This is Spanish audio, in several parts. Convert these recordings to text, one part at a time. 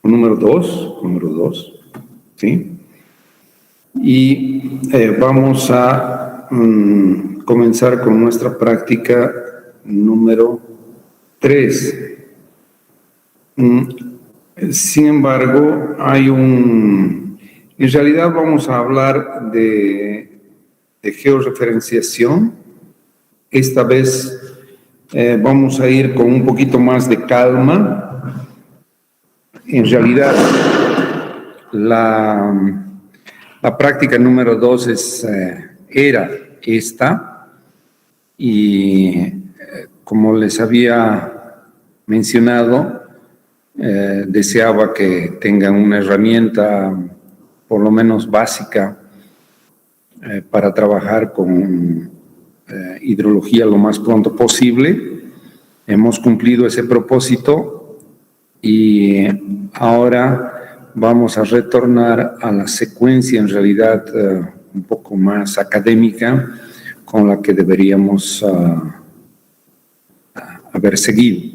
número 2, ¿sí? Y vamos a comenzar con nuestra práctica número 3. Sin embargo, en realidad vamos a hablar de georreferenciación. Esta vez vamos a ir con un poquito más de calma. En realidad, la práctica número 2 era esta, y como les había mencionado, deseaba que tengan una herramienta por lo menos básica para trabajar con hidrología lo más pronto posible. Hemos cumplido ese propósito y ahora vamos a retornar a la secuencia, en realidad un poco más académica, con la que deberíamos haber seguido.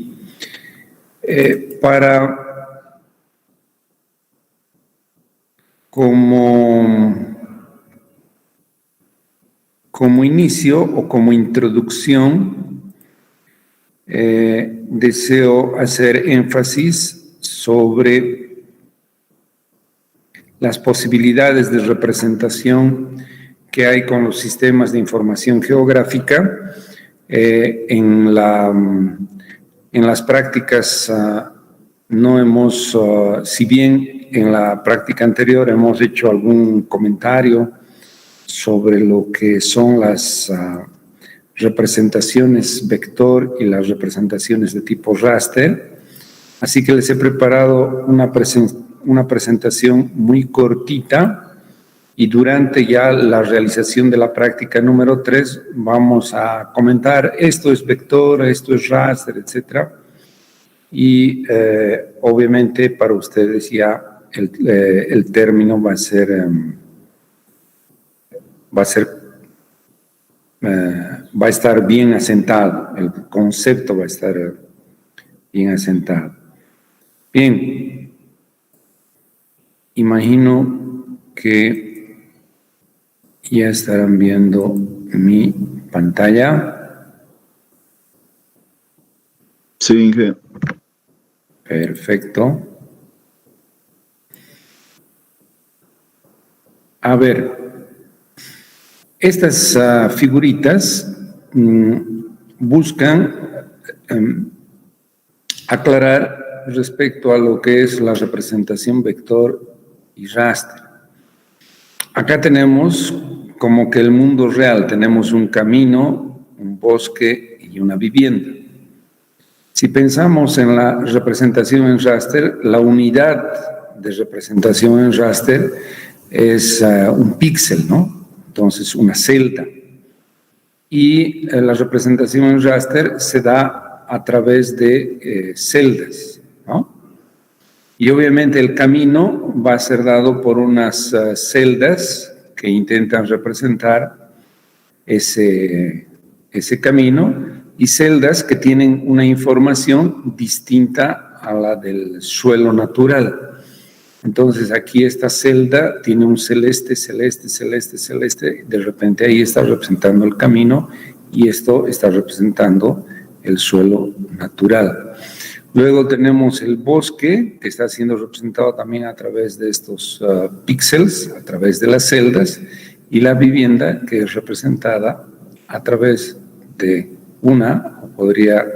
Como inicio o como introducción, deseo hacer énfasis sobre las posibilidades de representación que hay con los sistemas de información geográfica. En las prácticas no hemos, si bien en la práctica anterior hemos hecho algún comentario sobre lo que son las representaciones vector y las representaciones de tipo raster, así que les he preparado una presentación muy cortita, y durante ya la realización de la práctica número 3 vamos a comentar esto es vector, esto es raster, etc. Y obviamente para ustedes ya el término va a estar bien asentado, el concepto va a estar bien asentado. Bien, imagino que ya estarán viendo mi pantalla. Sí, Inge. Perfecto. A ver, estas figuritas buscan aclarar respecto a lo que es la representación vector y raster. Acá tenemos como que el mundo real, tenemos un camino, un bosque y una vivienda. Si pensamos en la representación en raster, la unidad de representación en raster es un píxel, ¿no? Entonces, una celda. Y la representación en raster se da a través de celdas, ¿no? Y obviamente el camino va a ser dado por unas celdas que intentan representar ese camino, y celdas que tienen una información distinta a la del suelo natural. Entonces aquí esta celda tiene un celeste, de repente ahí está representando el camino y esto está representando el suelo natural. Luego tenemos el bosque, que está siendo representado también a través de estos píxeles, a través de las celdas, y la vivienda, que es representada a través de o podría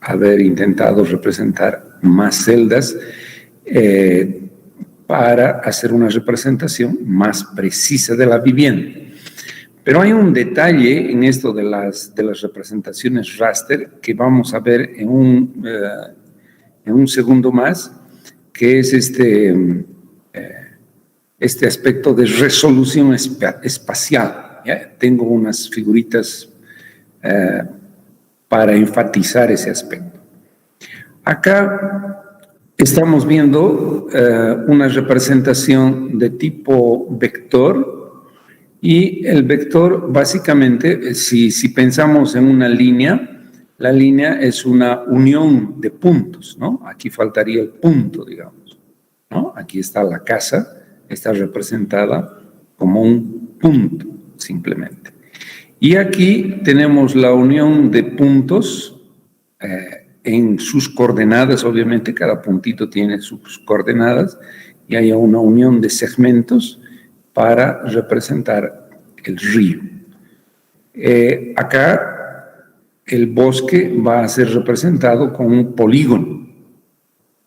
haber intentado representar más celdas para hacer una representación más precisa de la vivienda. Pero hay un detalle en esto de las representaciones raster que vamos a ver en un segundo más, que es este aspecto de resolución espacial, ¿ya? Tengo unas figuritas para enfatizar ese aspecto. Acá estamos viendo una representación de tipo vector, y el vector básicamente, si pensamos en una línea, la línea es una unión de puntos, ¿no? Aquí faltaría el punto, digamos. ¿no? Aquí está la casa, está representada como un punto, simplemente. Y aquí tenemos la unión de puntos en sus coordenadas, obviamente cada puntito tiene sus coordenadas, y hay una unión de segmentos para representar el río. Acá el bosque va a ser representado con un polígono,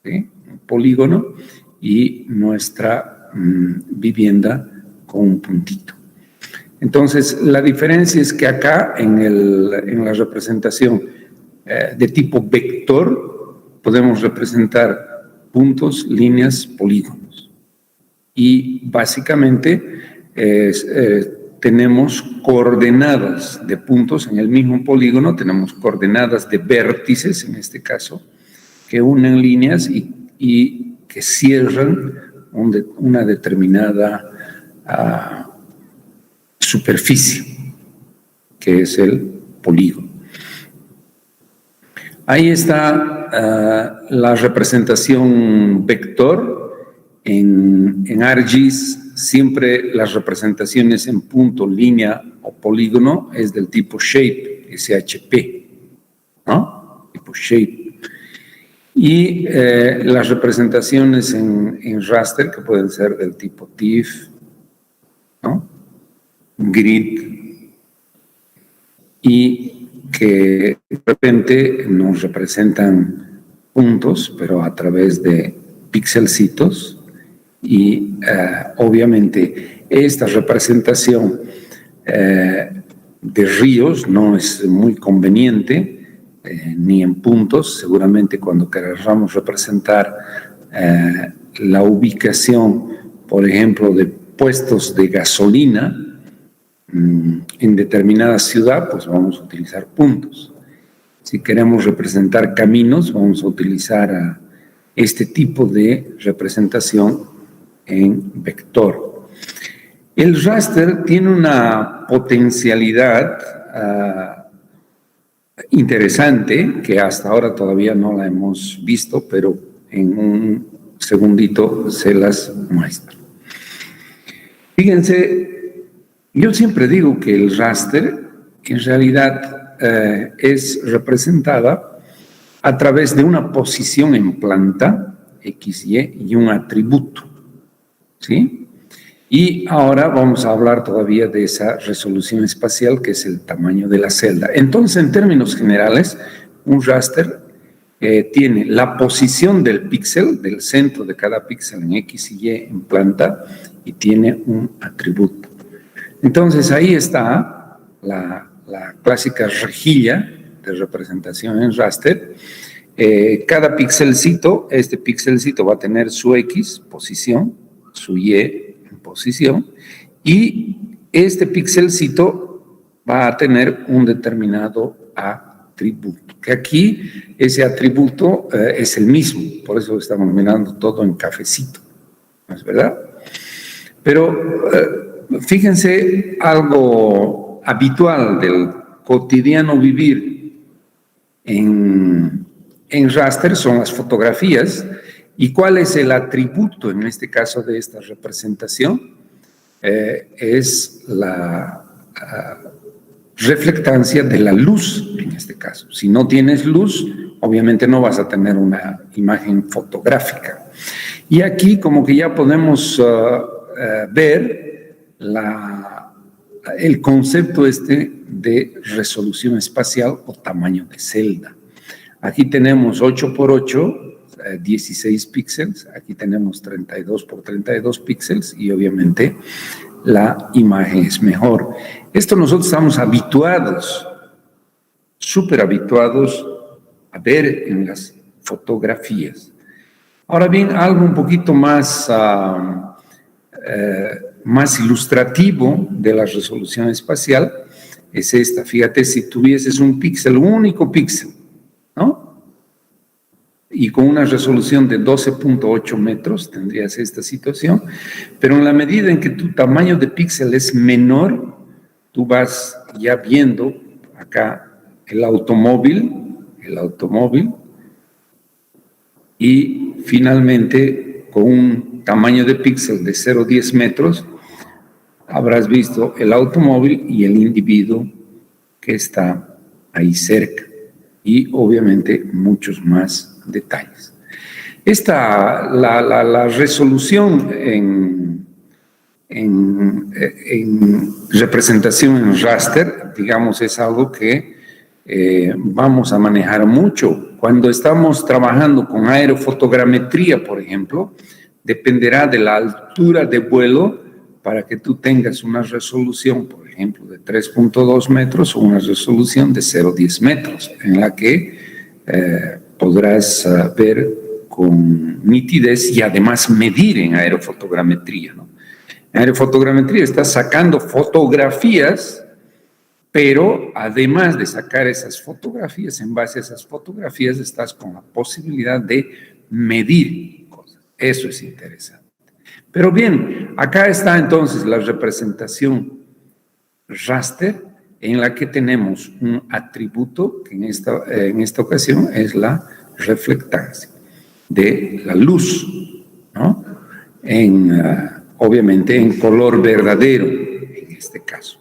¿sí? Un polígono, y nuestra vivienda con un puntito. Entonces, la diferencia es que acá en la representación de tipo vector podemos representar puntos, líneas, polígonos. Y básicamente tenemos coordenadas de puntos en el mismo polígono, tenemos coordenadas de vértices, en este caso, que unen líneas y que cierran una determinada superficie, que es el polígono. Ahí está la representación vector. En ArcGIS siempre las representaciones en punto, línea o polígono es del tipo shape, SHP, ¿no? Tipo shape. Y las representaciones en raster, que pueden ser del tipo TIFF, ¿no? Grid, y que de repente nos representan puntos, pero a través de pixelcitos, y obviamente esta representación de ríos no es muy conveniente, ni en puntos. Seguramente cuando queramos representar la ubicación, por ejemplo, de puestos de gasolina en determinada ciudad, pues vamos a utilizar puntos. Si queremos representar caminos, vamos a utilizar este tipo de representación en vector. El raster tiene una potencialidad interesante que hasta ahora todavía no la hemos visto, pero en un segundito se las muestro. Fíjense, yo siempre digo que el raster en realidad es representada a través de una posición en planta, XY, y un atributo, ¿sí? Y ahora vamos a hablar todavía de esa resolución espacial, que es el tamaño de la celda. Entonces, en términos generales, un raster tiene la posición del píxel, del centro de cada píxel en X y Y en planta, y tiene un atributo. Entonces, ahí está la clásica rejilla de representación en raster. Cada píxelcito, este píxelcito va a tener su X, posición, su Y, en posición, y este píxelcito va a tener un determinado atributo, que aquí ese atributo es el mismo, por eso estamos mirando todo en cafecito, ¿no es verdad? Pero fíjense, algo habitual del cotidiano vivir en raster son las fotografías. ¿Y cuál es el atributo en este caso de esta representación? Es la reflectancia de la luz en este caso. Si no tienes luz, obviamente no vas a tener una imagen fotográfica. Y aquí como que ya podemos ver el concepto de resolución espacial o tamaño de celda. Aquí tenemos 8 por 8, 16 píxeles, aquí tenemos 32 por 32 píxeles y obviamente la imagen es mejor. Esto nosotros estamos habituados, súper habituados a ver en las fotografías. Ahora bien, algo un poquito más ilustrativo de la resolución espacial es esta. Fíjate, si tuvieses un píxel, un único píxel, ¿no? Y con una resolución de 12.8 metros tendrías esta situación, pero en la medida en que tu tamaño de píxel es menor, tú vas ya viendo acá el automóvil, y finalmente con un tamaño de píxel de 0,10 metros, habrás visto el automóvil y el individuo que está ahí cerca, y obviamente muchos más detalles. La resolución en representación en raster, digamos, es algo que vamos a manejar mucho. Cuando estamos trabajando con aerofotogrametría, por ejemplo, dependerá de la altura de vuelo para que tú tengas una resolución, por ejemplo, de 3.2 metros o una resolución de 0,10 metros, en la que podrás ver con nitidez y además medir en aerofotogrametría, ¿no? En aerofotogrametría estás sacando fotografías, pero además de sacar esas fotografías, en base a esas fotografías estás con la posibilidad de medir cosas. Eso es interesante. Pero bien, acá está entonces la representación raster, en la que tenemos un atributo que en esta ocasión es la reflectancia de la luz, ¿no? Obviamente en color verdadero, en este caso.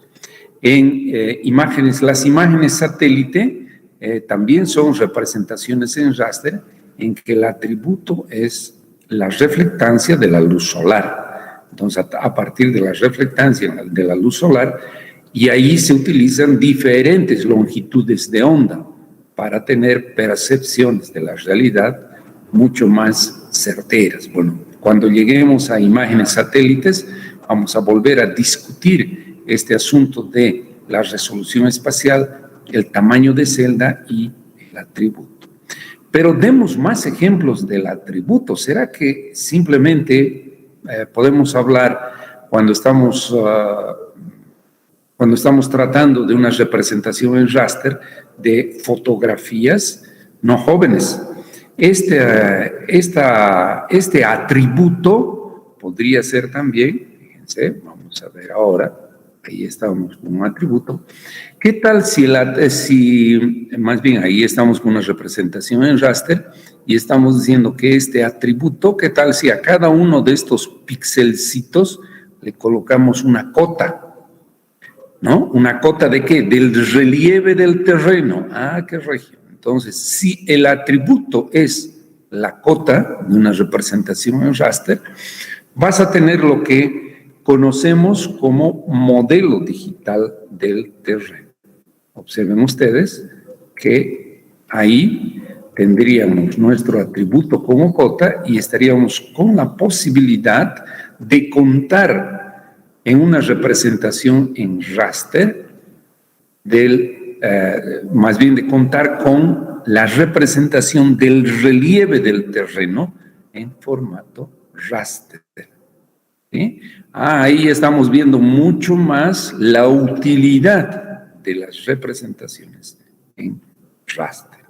Las imágenes satélite también son representaciones en raster, en que el atributo es la reflectancia de la luz solar. Entonces, a partir de la reflectancia de la luz solar, y ahí se utilizan diferentes longitudes de onda para tener percepciones de la realidad mucho más certeras. Bueno, cuando lleguemos a imágenes satélites, vamos a volver a discutir este asunto de la resolución espacial, el tamaño de celda y el atributo. Pero demos más ejemplos del atributo. ¿Será que simplemente podemos hablar cuando estamos tratando de una representación en raster de fotografías? No, jóvenes. Este atributo podría ser también, fíjense, vamos a ver ahora, ahí estamos con un atributo. ¿Qué tal más bien ahí estamos con una representación en raster y estamos diciendo que este atributo, qué tal si a cada uno de estos pixelcitos le colocamos una cota, ¿no? ¿Una cota de qué? Del relieve del terreno. Ah, qué regio. Entonces, si el atributo es la cota de una representación en raster, vas a tener lo que conocemos como modelo digital del terreno. Observen ustedes que ahí tendríamos nuestro atributo como cota y estaríamos con la posibilidad de contar en una representación en raster más bien de contar con la representación del relieve del terreno en formato raster. ¿Sí? Ahí estamos viendo mucho más la utilidad de las representaciones en raster.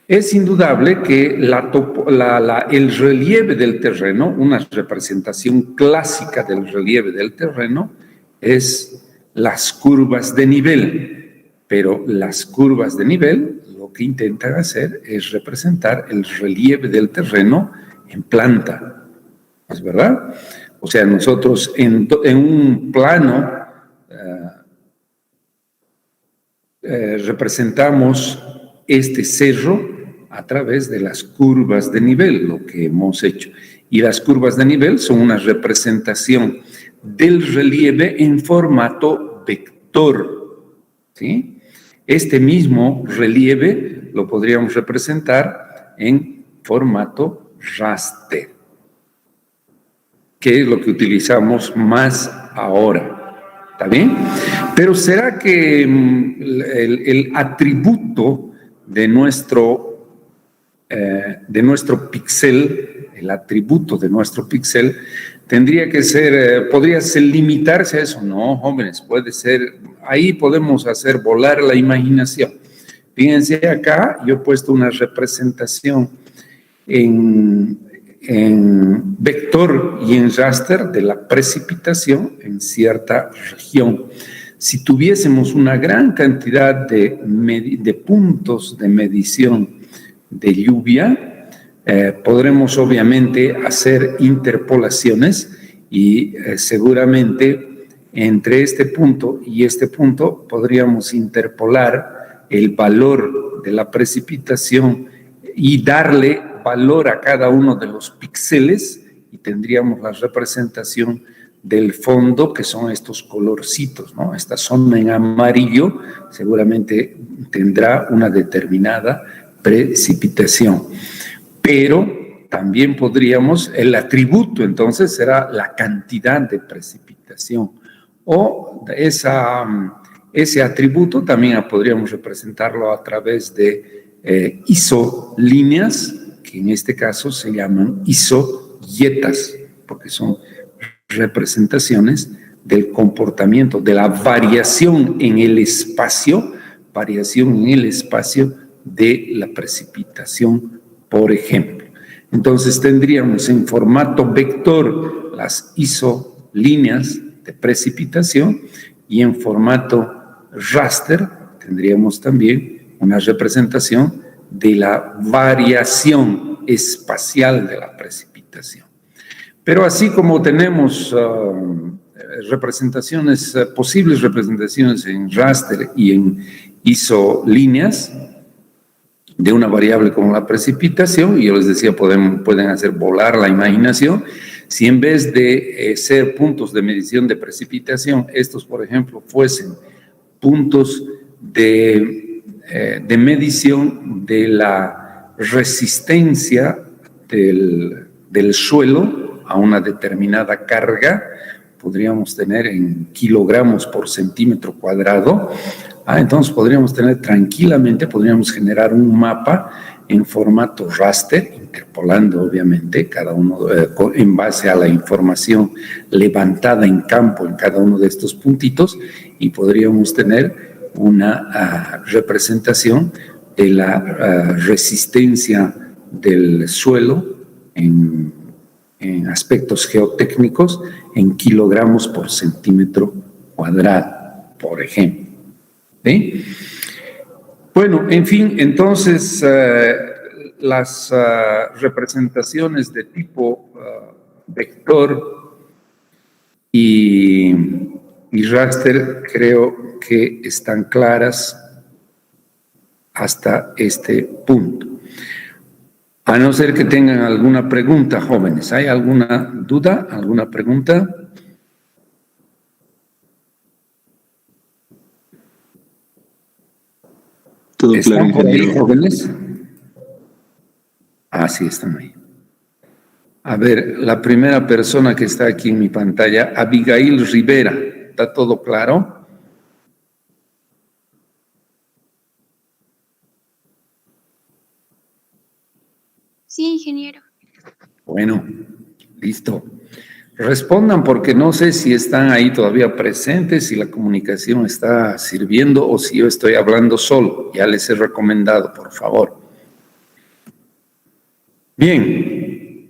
Es indudable que el relieve del terreno, una representación clásica del relieve del terreno, es las curvas de nivel, pero las curvas de nivel lo que intentan hacer es representar el relieve del terreno en planta, ¿es verdad? O sea, nosotros en un plano representamos este cerro a través de las curvas de nivel, lo que hemos hecho. Y las curvas de nivel son una representación del relieve en formato vector, ¿sí? Este mismo relieve lo podríamos representar en formato raster, que es lo que utilizamos más ahora, ¿está bien? Pero ¿será que el atributo de nuestro píxel, el atributo de nuestro píxel, tendría que ser, podría ser limitarse a eso? No, jóvenes, puede ser, ahí podemos hacer volar la imaginación. Fíjense acá, yo he puesto una representación en vector y en raster de la precipitación en cierta región. Si tuviésemos una gran cantidad de puntos de medición de lluvia, Podremos obviamente hacer interpolaciones y seguramente entre este punto y este punto podríamos interpolar el valor de la precipitación y darle valor a cada uno de los píxeles y tendríamos la representación del fondo, que son estos colorcitos, ¿no? Esta zona en amarillo seguramente tendrá una determinada precipitación. Pero también podríamos, el atributo entonces será la cantidad de precipitación, o ese atributo también podríamos representarlo a través de isolíneas, que en este caso se llaman isoyetas, porque son representaciones del comportamiento, de la variación en el espacio de la precipitación, por ejemplo. Entonces tendríamos en formato vector las isolíneas de precipitación y en formato raster tendríamos también una representación de la variación espacial de la precipitación. Pero así como tenemos posibles representaciones en raster y en isolíneas de una variable como la precipitación, y yo les decía, pueden hacer volar la imaginación, si en vez de ser puntos de medición de precipitación, estos, por ejemplo, fuesen puntos de medición de la resistencia del suelo a una determinada carga, podríamos tener en kilogramos por centímetro cuadrado. Entonces podríamos generar un mapa en formato raster, interpolando obviamente cada uno en base a la información levantada en campo en cada uno de estos puntitos, y podríamos tener una representación de la resistencia del suelo en aspectos geotécnicos en kilogramos por centímetro cuadrado, por ejemplo. ¿Sí? Bueno, en fin, entonces las representaciones de tipo vector y raster creo que están claras hasta este punto. A no ser que tengan alguna pregunta, jóvenes. ¿Hay alguna duda, alguna pregunta? Todo ¿Están claro, por ahí, ingeniero. jóvenes? Sí, están ahí. A ver, la primera persona que está aquí en mi pantalla, Abigail Rivera. ¿Está todo claro? Sí, ingeniero. Bueno, listo. Respondan porque no sé si están ahí todavía presentes, si la comunicación está sirviendo o si yo estoy hablando solo. Ya les he recomendado, por favor. Bien.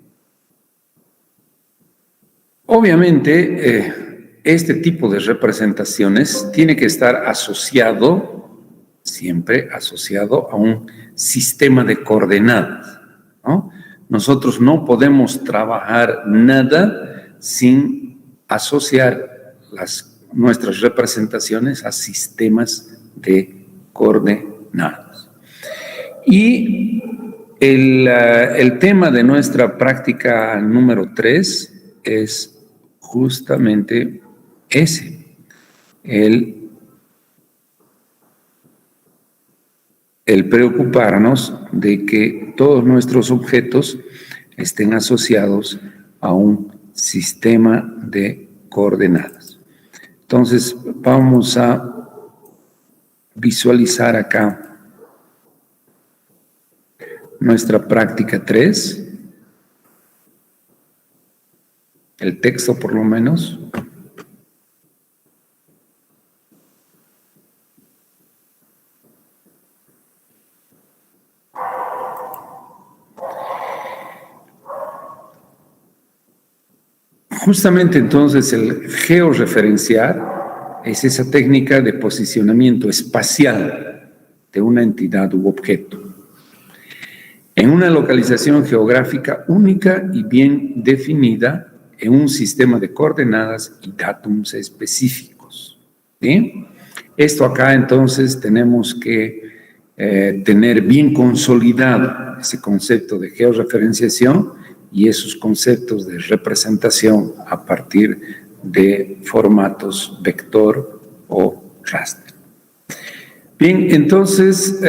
Obviamente, este tipo de representaciones tiene que estar siempre asociado a un sistema de coordenadas, ¿no? Nosotros no podemos trabajar nada sin asociar nuestras representaciones a sistemas de coordenadas. Y el tema de nuestra práctica número 3 es justamente ese, el preocuparnos de que todos nuestros objetos estén asociados a un sistema de coordenadas. Entonces, vamos a visualizar acá nuestra práctica 3, el texto por lo menos. Justamente entonces el georreferenciar es esa técnica de posicionamiento espacial de una entidad u objeto. en una localización geográfica única y bien definida en un sistema de coordenadas y datums específicos. ¿Sí? Esto acá entonces tenemos que tener bien consolidado ese concepto de georreferenciación y esos conceptos de representación a partir de formatos vector o raster. Bien, entonces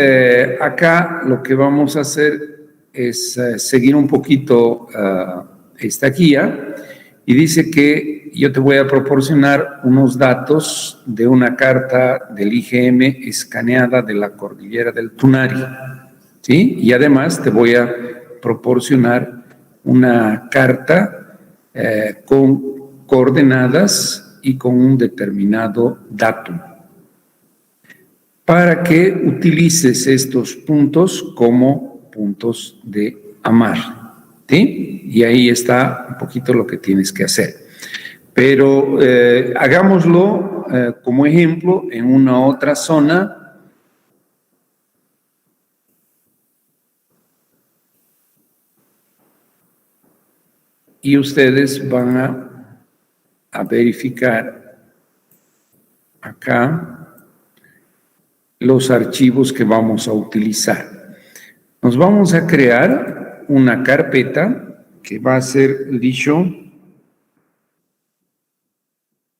acá lo que vamos a hacer es seguir un poquito esta guía y dice que yo te voy a proporcionar unos datos de una carta del IGM escaneada de la cordillera del Tunari, ¿sí? Y además te voy a proporcionar una carta con coordenadas y con un determinado datum, para que utilices estos puntos como puntos de amarre. ¿Sí? Y ahí está un poquito lo que tienes que hacer. Pero hagámoslo como ejemplo en una otra zona. Y ustedes van a verificar acá los archivos que vamos a utilizar. Nos vamos a crear una carpeta que va a ser Lisho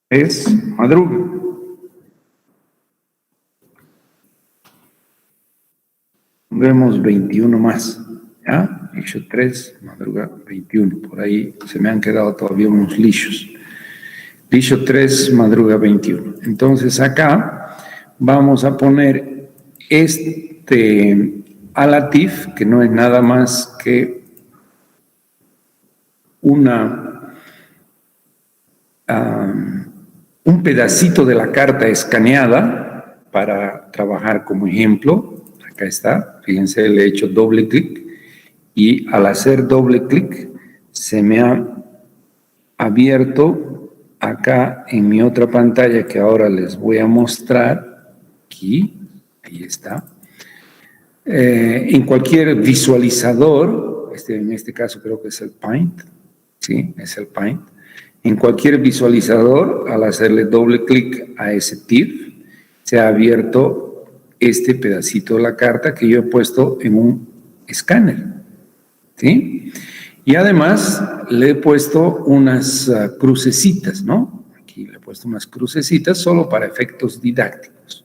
es madruga. Vemos 21 más, ¿ya? Lisho 3, madruga 21. Por ahí se me han quedado todavía unos lishos. Lisho 3, madruga 21. Entonces acá vamos a poner este alatif, que no es nada más que un pedacito de la carta escaneada para trabajar como ejemplo. Acá está, fíjense, le he hecho doble clic y al hacer doble clic se me ha abierto acá en mi otra pantalla que ahora les voy a mostrar aquí, ahí está. En cualquier visualizador, en este caso creo que es el Paint, ¿sí? Es el Paint. En cualquier visualizador, al hacerle doble clic a ese TIFF, se ha abierto este pedacito de la carta que yo he puesto en un escáner, ¿sí? Y además le he puesto unas crucecitas, ¿no? Aquí le he puesto unas crucecitas solo para efectos didácticos.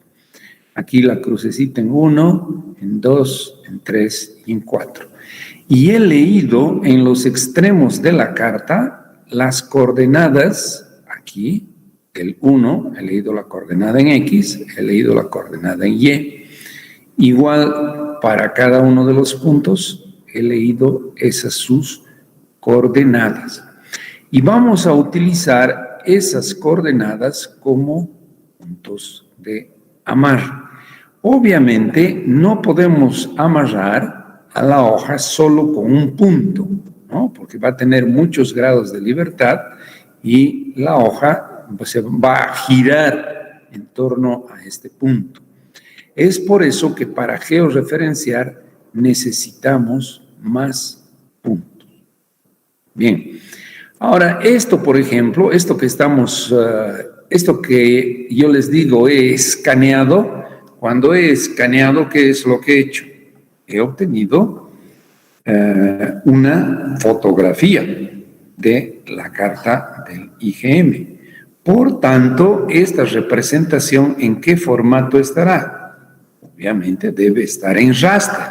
Aquí la crucecita en 1, en 2, en 3 y en 4. Y he leído en los extremos de la carta las coordenadas, aquí, el 1, he leído la coordenada en X, he leído la coordenada en Y. Igual para cada uno de los puntos, he leído esas sus coordenadas. Y vamos a utilizar esas coordenadas como puntos de amarre. Obviamente no podemos amarrar a la hoja solo con un punto, ¿no? Porque va a tener muchos grados de libertad y la hoja se va a girar en torno a este punto. Es por eso que para georreferenciar necesitamos más puntos. Bien, ahora esto, por ejemplo, esto que yo les digo he escaneado. Cuando he escaneado, ¿qué es lo que he hecho? He obtenido una fotografía de la carta del IGM. Por tanto, esta representación, ¿en qué formato estará? Obviamente debe estar en raster,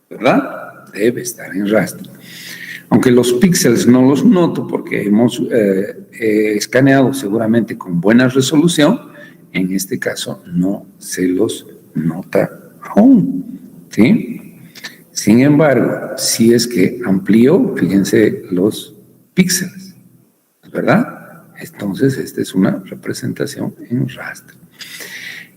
¿verdad? Debe estar en raster. Aunque los píxeles no los noto porque hemos escaneado seguramente con buena resolución, en este caso no se los nota aún, ¿sí? Sin embargo, si es que amplío, fíjense los píxeles, ¿verdad? Entonces, esta es una representación en raster.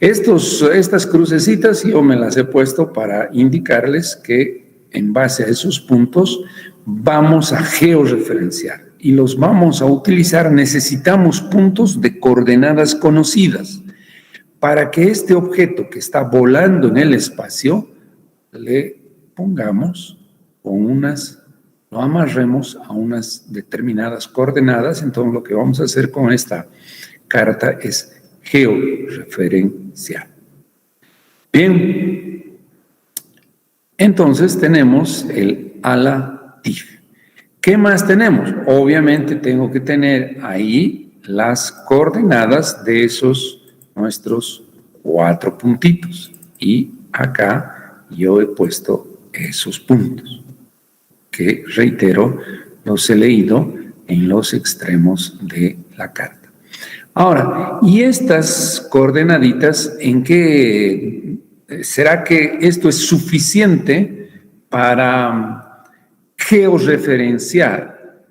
Estas crucecitas yo me las he puesto para indicarles que en base a esos puntos vamos a georreferenciar y los vamos a utilizar. Necesitamos puntos de coordenadas conocidas para que este objeto que está volando en el espacio le pongamos lo amarremos a unas determinadas coordenadas. Entonces lo que vamos a hacer con esta carta es georreferenciar. Bien, entonces tenemos el ala TIF. ¿Qué más tenemos? Obviamente tengo que tener ahí las coordenadas de esos nuestros 4 puntitos. Y acá yo he puesto esos puntos, que reitero, los he leído en los extremos de la carta. Ahora, ¿y estas coordenaditas en qué? ¿Será que esto es suficiente para georreferenciar?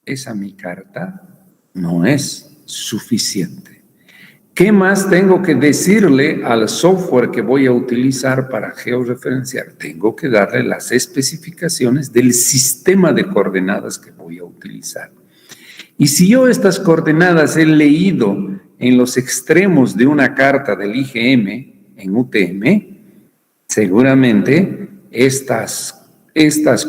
Esa mi carta no es suficiente. ¿Qué más tengo que decirle al software que voy a utilizar para georreferenciar? Tengo que darle las especificaciones del sistema de coordenadas que voy a utilizar. Y si yo estas coordenadas he leído en los extremos de una carta del IgM en UTM, seguramente estas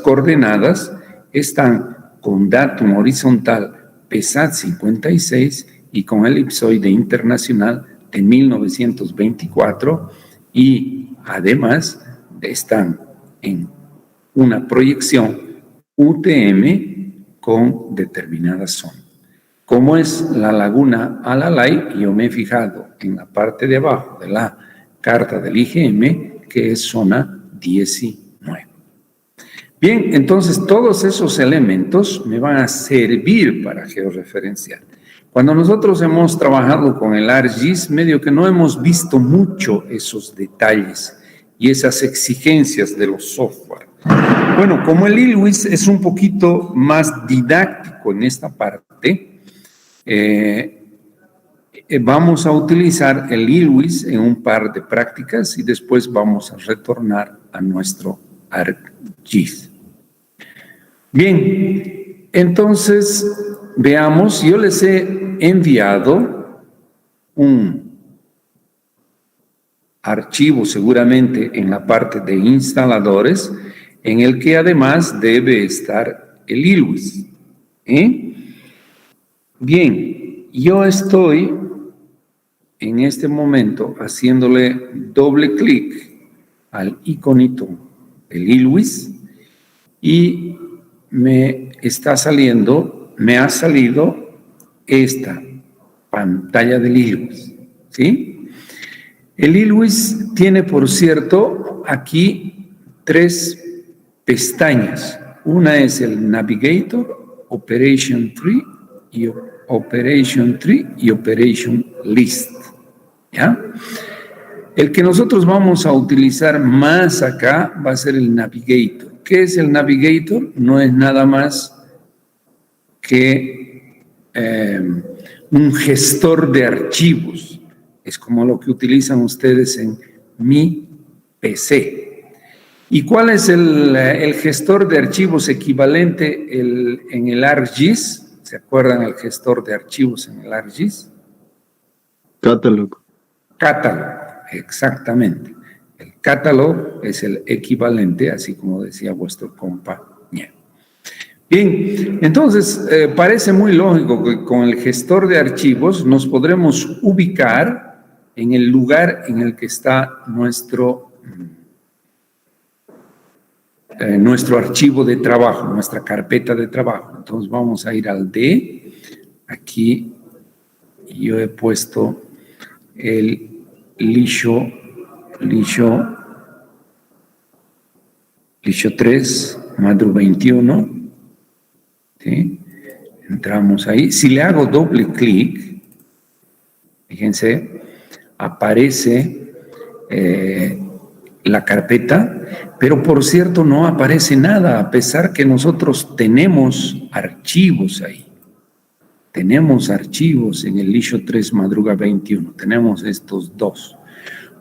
coordenadas están con datum horizontal PESAT 56 y con elipsoide internacional de 1924, y además están en una proyección UTM con determinada zona. Como es la laguna Alalay, yo me he fijado en la parte de abajo de la carta del IgM, que es zona 19. Bien, entonces todos esos elementos me van a servir para georreferenciar. Cuando nosotros hemos trabajado con el ArcGIS, medio que no hemos visto mucho esos detalles y esas exigencias de los software. Bueno, como el ILWIS es un poquito más didáctico en esta parte, vamos a utilizar el ILWIS en un par de prácticas y después vamos a retornar a nuestro ArcGIS. Bien, entonces veamos, yo les he enviado un archivo seguramente en la parte de instaladores, en el que además debe estar el ILWIS. Bien, yo estoy en este momento haciéndole doble clic al iconito del ILWIS y me ha salido esta pantalla del ILWIS, ¿sí? El ILWIS tiene, por cierto, aquí 3 pestañas. Una es el Navigator, Operation Tree y Operation List, ¿ya? El que nosotros vamos a utilizar más acá va a ser el Navigator. ¿Qué es el Navigator? No es nada más que un gestor de archivos. Es como lo que utilizan ustedes en mi PC. ¿Y cuál es el gestor de archivos equivalente en el ArcGIS? ¿Se acuerdan el gestor de archivos en el ArcGIS? Catálogo. Catálogo, exactamente. El catálogo es el equivalente, así como decía vuestro compañero. Bien, entonces parece muy lógico que con el gestor de archivos nos podremos ubicar en el lugar en el que está nuestro archivo de trabajo, nuestra carpeta de trabajo. Entonces vamos a ir al D. Aquí yo he puesto el Lisho 3, Madru 21. ¿Sí? Entramos ahí. Si le hago doble clic, fíjense, aparece la carpeta, pero por cierto no aparece nada, a pesar que nosotros tenemos archivos ahí. Tenemos archivos en el Lisho 3 Madruga 21, tenemos estos 2.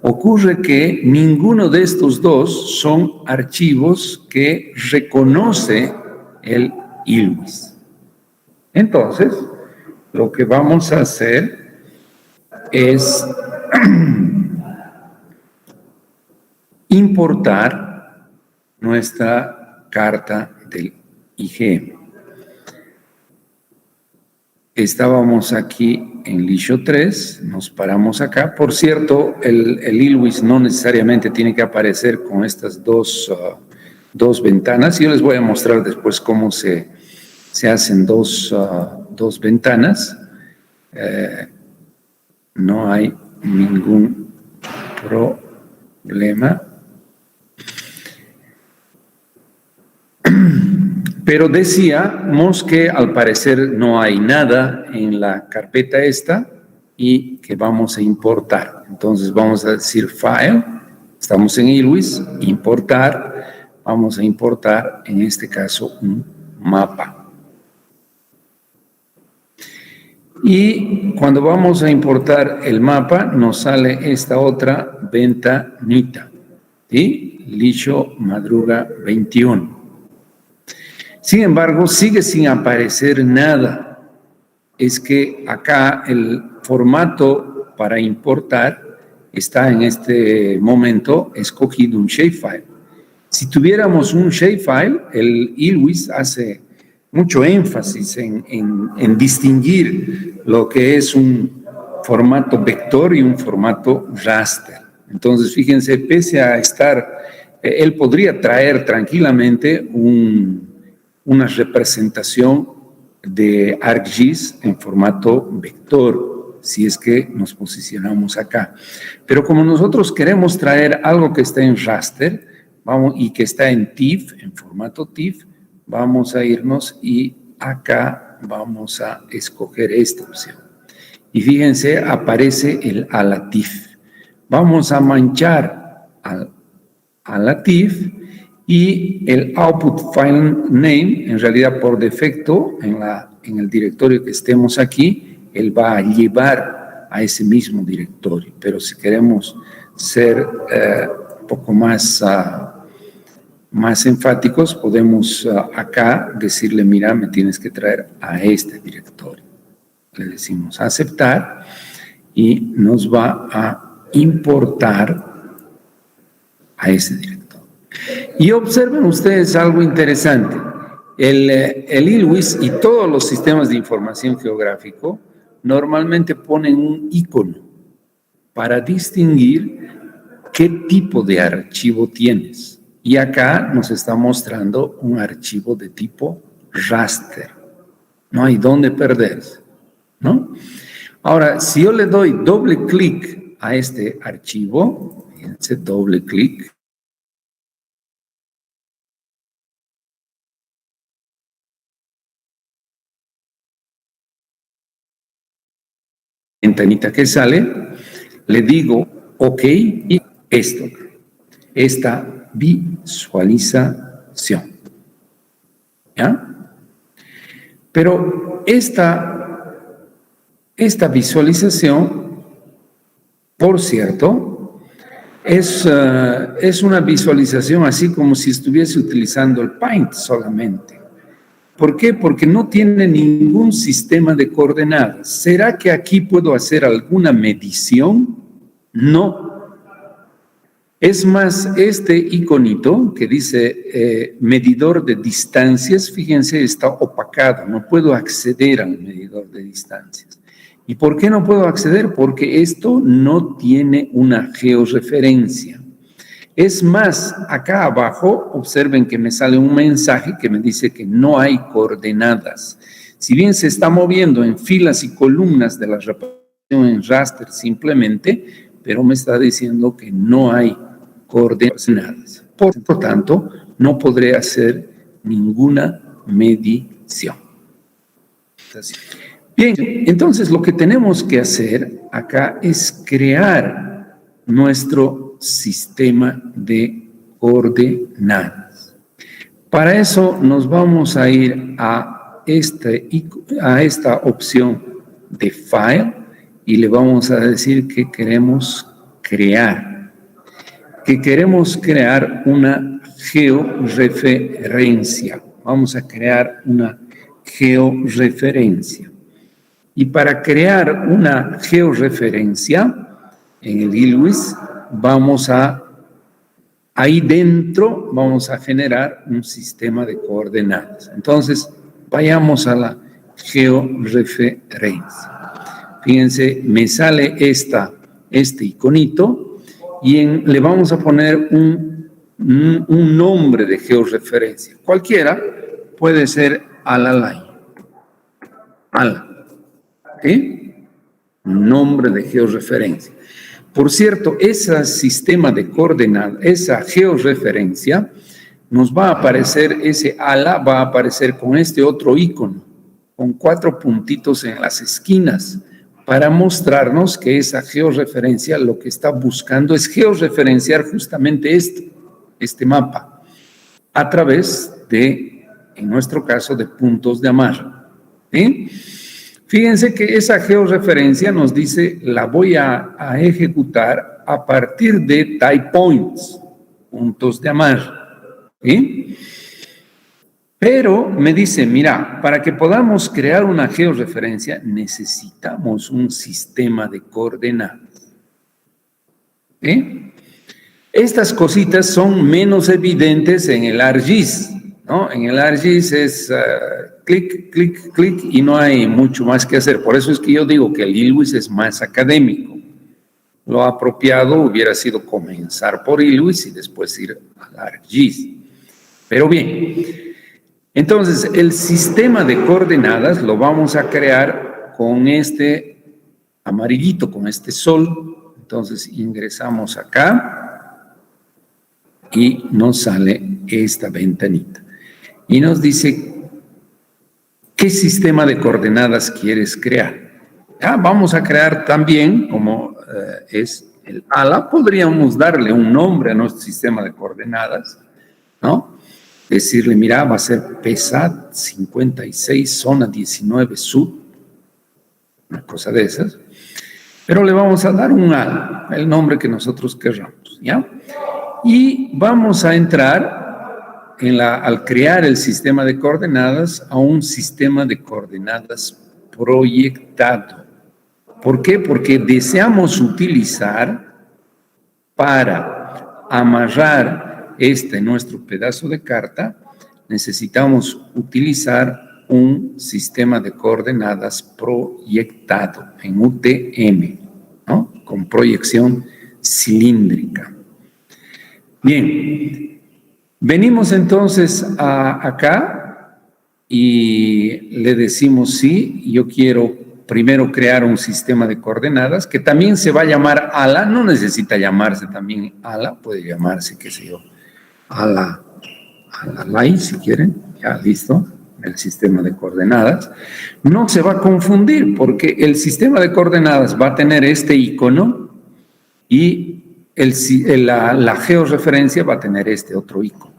Ocurre que ninguno de estos 2 son archivos que reconoce el ILWIS. Entonces, lo que vamos a hacer es importar nuestra carta del IgM. Estábamos aquí en Lisho 3, nos paramos acá. Por cierto, el ILWIS no necesariamente tiene que aparecer con estas dos ventanas. Yo les voy a mostrar después cómo se hacen dos ventanas. No hay ningún problema. Pero decíamos que al parecer no hay nada en la carpeta esta y que vamos a importar. Entonces vamos a decir File, estamos en ILWIS, importar, vamos a importar en este caso un mapa. Y cuando vamos a importar el mapa nos sale esta otra ventanita, ¿sí? Lisho Madruga 21. Sin embargo, sigue sin aparecer nada. Es que acá el formato para importar está en este momento escogido un shapefile. Si tuviéramos un shapefile, el ILWIS hace mucho énfasis en distinguir lo que es un formato vector y un formato raster. Entonces, fíjense, pese a estar, él podría traer tranquilamente una representación de ArcGIS en formato vector, si es que nos posicionamos acá. Pero como nosotros queremos traer algo que está en raster y que está en TIFF, en formato TIFF, vamos a irnos y acá vamos a escoger esta opción. Y fíjense, aparece el a la TIFF. Vamos a manchar a la TIFF. Y el output file name, en realidad por defecto, en el directorio que estemos aquí, él va a llevar a ese mismo directorio. Pero si queremos ser un poco más enfáticos, podemos acá decirle, mira, me tienes que traer a este directorio. Le decimos aceptar y nos va a importar a ese directorio. Y observen ustedes algo interesante. El ILWIS y todos los sistemas de información geográfico normalmente ponen un icono para distinguir qué tipo de archivo tienes. Y acá nos está mostrando un archivo de tipo raster. No hay dónde perderse, ¿no? Ahora, si yo le doy doble clic a este archivo, fíjense, doble clic, ventanita que sale, le digo OK y esta visualización. ¿Ya? Pero esta visualización, por cierto, es una visualización así como si estuviese utilizando el Paint solamente. ¿Por qué? Porque no tiene ningún sistema de coordenadas. ¿Será que aquí puedo hacer alguna medición? No. Es más, este iconito que dice medidor de distancias, fíjense, está opacado. No puedo acceder al medidor de distancias. ¿Y por qué no puedo acceder? Porque esto no tiene una georreferencia. Es más, acá abajo, observen que me sale un mensaje que me dice que no hay coordenadas. Si bien se está moviendo en filas y columnas de la representación en raster simplemente, pero me está diciendo que no hay coordenadas. Por lo tanto, no podré hacer ninguna medición. Bien, entonces lo que tenemos que hacer acá es crear nuestro sistema de coordenadas. Para eso nos vamos a ir a esta opción de File y le vamos a decir que queremos crear. Que queremos crear una georreferencia. Vamos a crear una georreferencia. Y para crear una georreferencia en el ILWIS vamos a ahí dentro vamos a generar un sistema de coordenadas. Entonces, vayamos a la georreferencia. Fíjense, me sale este iconito y le vamos a poner un nombre de georreferencia. Cualquiera puede ser alalay. Ala. ¿Sí? Nombre de georreferencia. Por cierto, ese sistema de coordenadas, esa georreferencia, nos va a aparecer, ese ala va a aparecer con este otro icono, con 4 puntitos en las esquinas, para mostrarnos que esa georreferencia lo que está buscando es georreferenciar justamente este mapa, a través de, en nuestro caso, de puntos de amarre. ¿Sí? Fíjense que esa georreferencia nos dice, la voy a ejecutar a partir de tie points, puntos de amarre. ¿Sí? Pero me dice, mira, para que podamos crear una georreferencia necesitamos un sistema de coordenadas. ¿Sí? Estas cositas son menos evidentes en el ArcGIS, ¿no? En el ArcGIS es clic, clic, clic y no hay mucho más que hacer. Por eso es que yo digo que el ILWIS es más académico. Lo apropiado hubiera sido comenzar por ILWIS y después ir al ArcGIS. Pero bien, entonces el sistema de coordenadas lo vamos a crear con este amarillito, con este sol. Entonces ingresamos acá y nos sale esta ventanita. Y nos dice, ¿qué sistema de coordenadas quieres crear? Vamos a crear también, como es el ala, podríamos darle un nombre a nuestro sistema de coordenadas, ¿no? Decirle, mira, va a ser PESAT 56, zona 19 sud, una cosa de esas. Pero le vamos a dar un ala, el nombre que nosotros querramos, ¿ya? Y vamos a entrar al crear el sistema de coordenadas a un sistema de coordenadas proyectado. ¿Por qué? Porque deseamos utilizar para amarrar nuestro pedazo de carta, necesitamos utilizar un sistema de coordenadas proyectado en UTM, ¿no? Con proyección cilíndrica. Bien, venimos entonces acá y le decimos sí, yo quiero primero crear un sistema de coordenadas que también se va a llamar ALA, no necesita llamarse también ALA, puede llamarse, qué sé yo, ALA, si quieren, ya listo, el sistema de coordenadas. No se va a confundir porque el sistema de coordenadas va a tener este icono y la georreferencia va a tener este otro icono,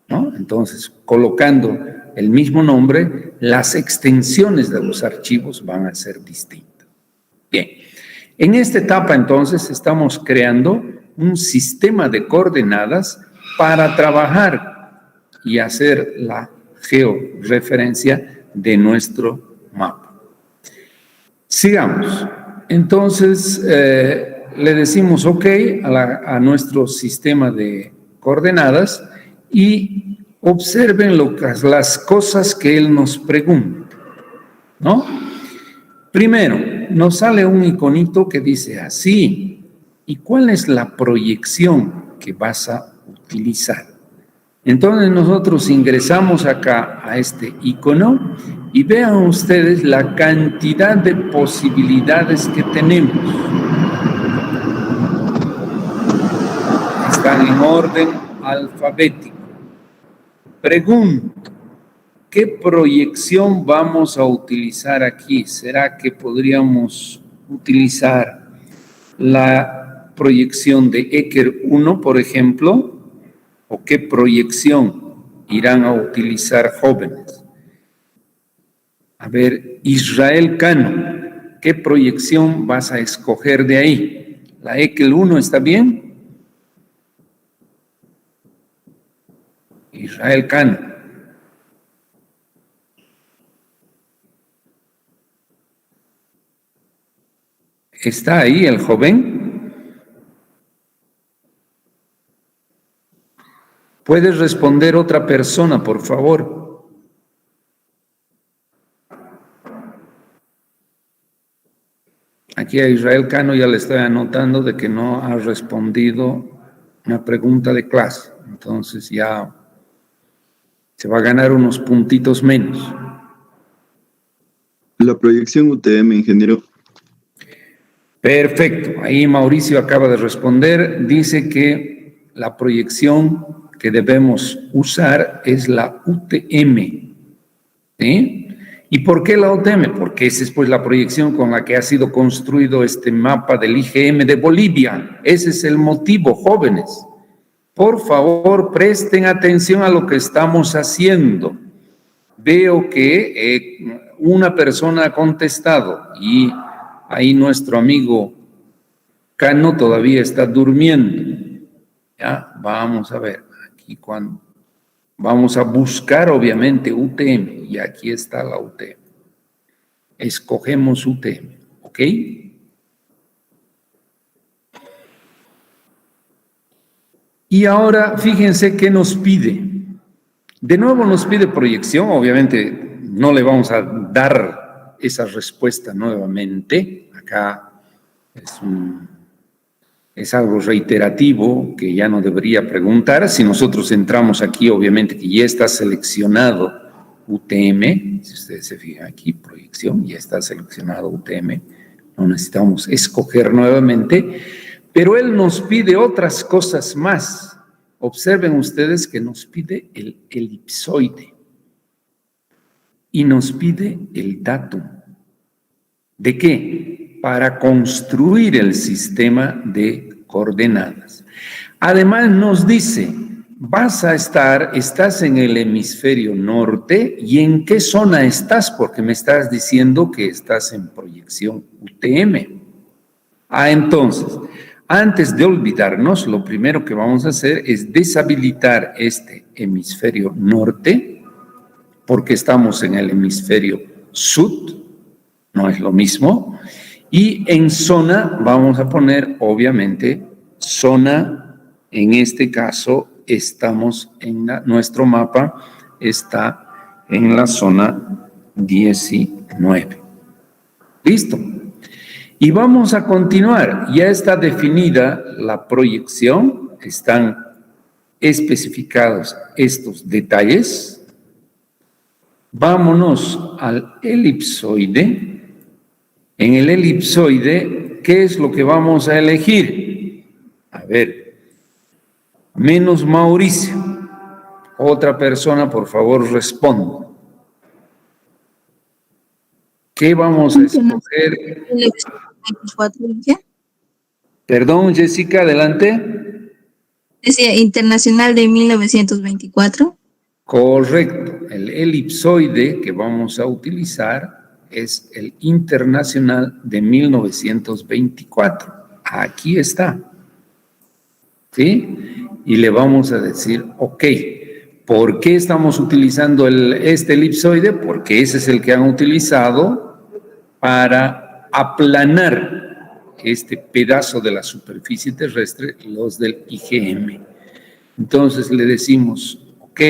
¿no? Entonces, colocando el mismo nombre, las extensiones de los archivos van a ser distintas. Bien, en esta etapa entonces estamos creando un sistema de coordenadas para trabajar y hacer la georreferencia de nuestro mapa. Sigamos. Entonces, le decimos OK a nuestro sistema de coordenadas y observen las cosas que él nos pregunta, ¿no? Primero, nos sale un iconito que dice así, ¿y cuál es la proyección que vas a utilizar? Entonces nosotros ingresamos acá a este icono y vean ustedes la cantidad de posibilidades que tenemos. Están en orden alfabético. Pregunto, ¿qué proyección vamos a utilizar aquí? ¿Será que podríamos utilizar la proyección de Ecker 1, por ejemplo? ¿O qué proyección irán a utilizar jóvenes? A ver, Israel Cano, ¿qué proyección vas a escoger de ahí? ¿La Ecker 1 está bien? Israel Cano. ¿Está ahí el joven? ¿Puede responder otra persona, por favor? Aquí a Israel Cano ya le estoy anotando de que no ha respondido una pregunta de clase. Entonces ya se va a ganar unos puntitos menos. La proyección UTM, ingeniero. Perfecto. Ahí Mauricio acaba de responder. Dice que la proyección que debemos usar es la UTM. ¿Sí? ¿Y por qué la UTM? Porque esa es pues la proyección con la que ha sido construido este mapa del IGM de Bolivia. Ese es el motivo, jóvenes. Por favor, presten atención a lo que estamos haciendo. Veo que una persona ha contestado y ahí nuestro amigo Cano todavía está durmiendo. Ya, vamos a ver, aquí cuando vamos a buscar obviamente UTM y aquí está la UTM. Escogemos UTM, ¿ok? Y ahora fíjense qué nos pide. De nuevo nos pide proyección, obviamente no le vamos a dar esa respuesta nuevamente. Acá es algo reiterativo que ya no debería preguntar. Si nosotros entramos aquí, obviamente que ya está seleccionado UTM, si ustedes se fijan aquí, proyección, ya está seleccionado UTM, no necesitamos escoger nuevamente, pero él nos pide otras cosas más. Observen ustedes que nos pide el elipsoide y nos pide el datum. ¿De qué? Para construir el sistema de coordenadas. Además nos dice, estás en el hemisferio norte, ¿y en qué zona estás? Porque me estás diciendo que estás en proyección UTM. Entonces, antes de olvidarnos, lo primero que vamos a hacer es deshabilitar este hemisferio norte, porque estamos en el hemisferio sur, no es lo mismo, y en zona vamos a poner, obviamente, zona, en este caso, estamos en nuestro mapa, está en la zona 19. ¿Listo? Y vamos a continuar. Ya está definida la proyección, están especificados estos detalles. Vámonos al elipsoide. En el elipsoide, ¿qué es lo que vamos a elegir? A ver, menos Mauricio. Otra persona, por favor, responda. ¿Qué vamos a escoger? Perdón, Jessica, adelante. Decía Internacional de 1924. Correcto. El elipsoide que vamos a utilizar es el Internacional de 1924. Aquí está. ¿Sí? Y le vamos a decir, ok, ¿por qué estamos utilizando este elipsoide? Porque ese es el que han utilizado para aplanar este pedazo de la superficie terrestre, los del IGM. Entonces le decimos, ok,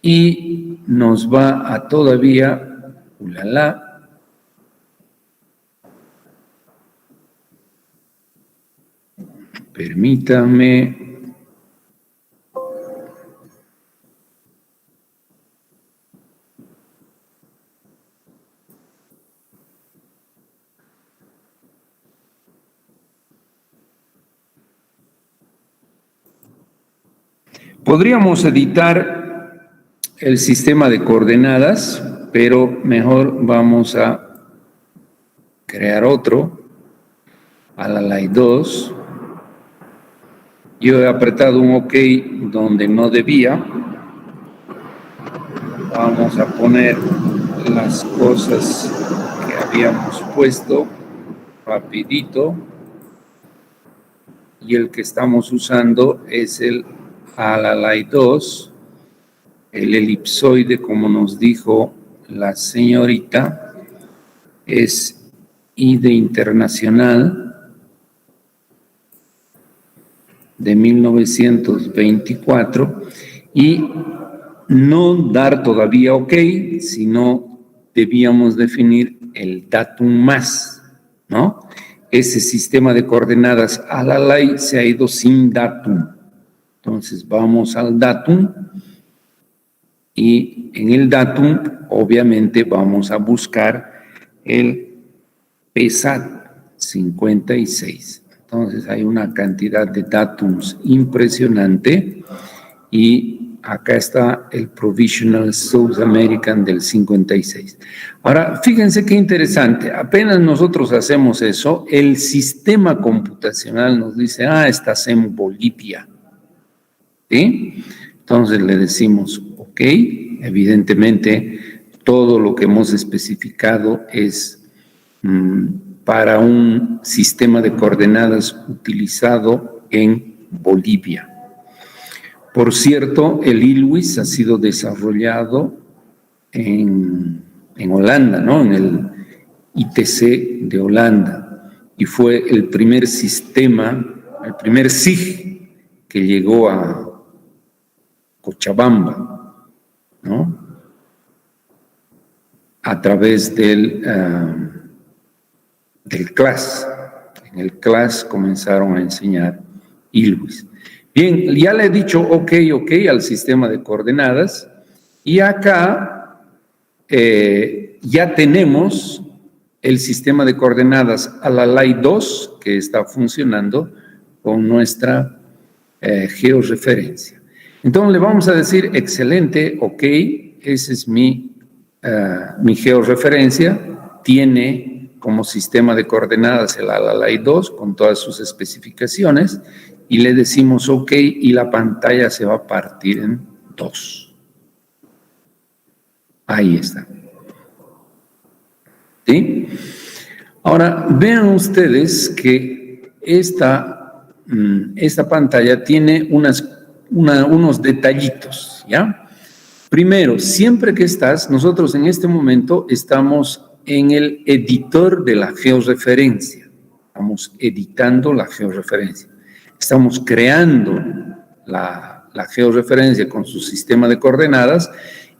y nos va a todavía, permítanme. Podríamos editar el sistema de coordenadas, pero mejor vamos a crear otro, Alalay 2. Yo he apretado un OK donde no debía. Vamos a poner las cosas que habíamos puesto rapidito. Y el que estamos usando es el Alalay 2, el elipsoide, como nos dijo la señorita, es I de internacional de 1924 y no dar todavía OK, sino debíamos definir el datum más, ¿no? Ese sistema de coordenadas a la ley se ha ido sin datum. Entonces vamos al datum y en el datum obviamente vamos a buscar el PESAT 56. Entonces hay una cantidad de datums impresionante y acá está el Provisional South American del 56. Ahora, fíjense qué interesante, apenas nosotros hacemos eso, el sistema computacional nos dice, estás en Bolivia, ¿sí? Entonces le decimos, OK, evidentemente todo lo que hemos especificado es para un sistema de coordenadas utilizado en Bolivia. Por cierto, el ILWIS ha sido desarrollado en Holanda, ¿no? En el ITC de Holanda, y fue el primer sistema, el primer SIG que llegó a Cochabamba, ¿no? A través del CLAS. En el CLAS comenzaron a enseñar ILWIS. Bien, ya le he dicho OK al sistema de coordenadas y acá ya tenemos el sistema de coordenadas a la ley 2 que está funcionando con nuestra georreferencia. Entonces le vamos a decir excelente, OK, esa es mi georreferencia, tiene como sistema de coordenadas el Alalay 2 con todas sus especificaciones y le decimos OK y la pantalla se va a partir en 2. Ahí está. ¿Sí? Ahora, vean ustedes que esta pantalla tiene unos detallitos, ¿ya? Primero, siempre que nosotros en este momento estamos en el editor de la georreferencia. Estamos editando la georreferencia. Estamos creando la georreferencia con su sistema de coordenadas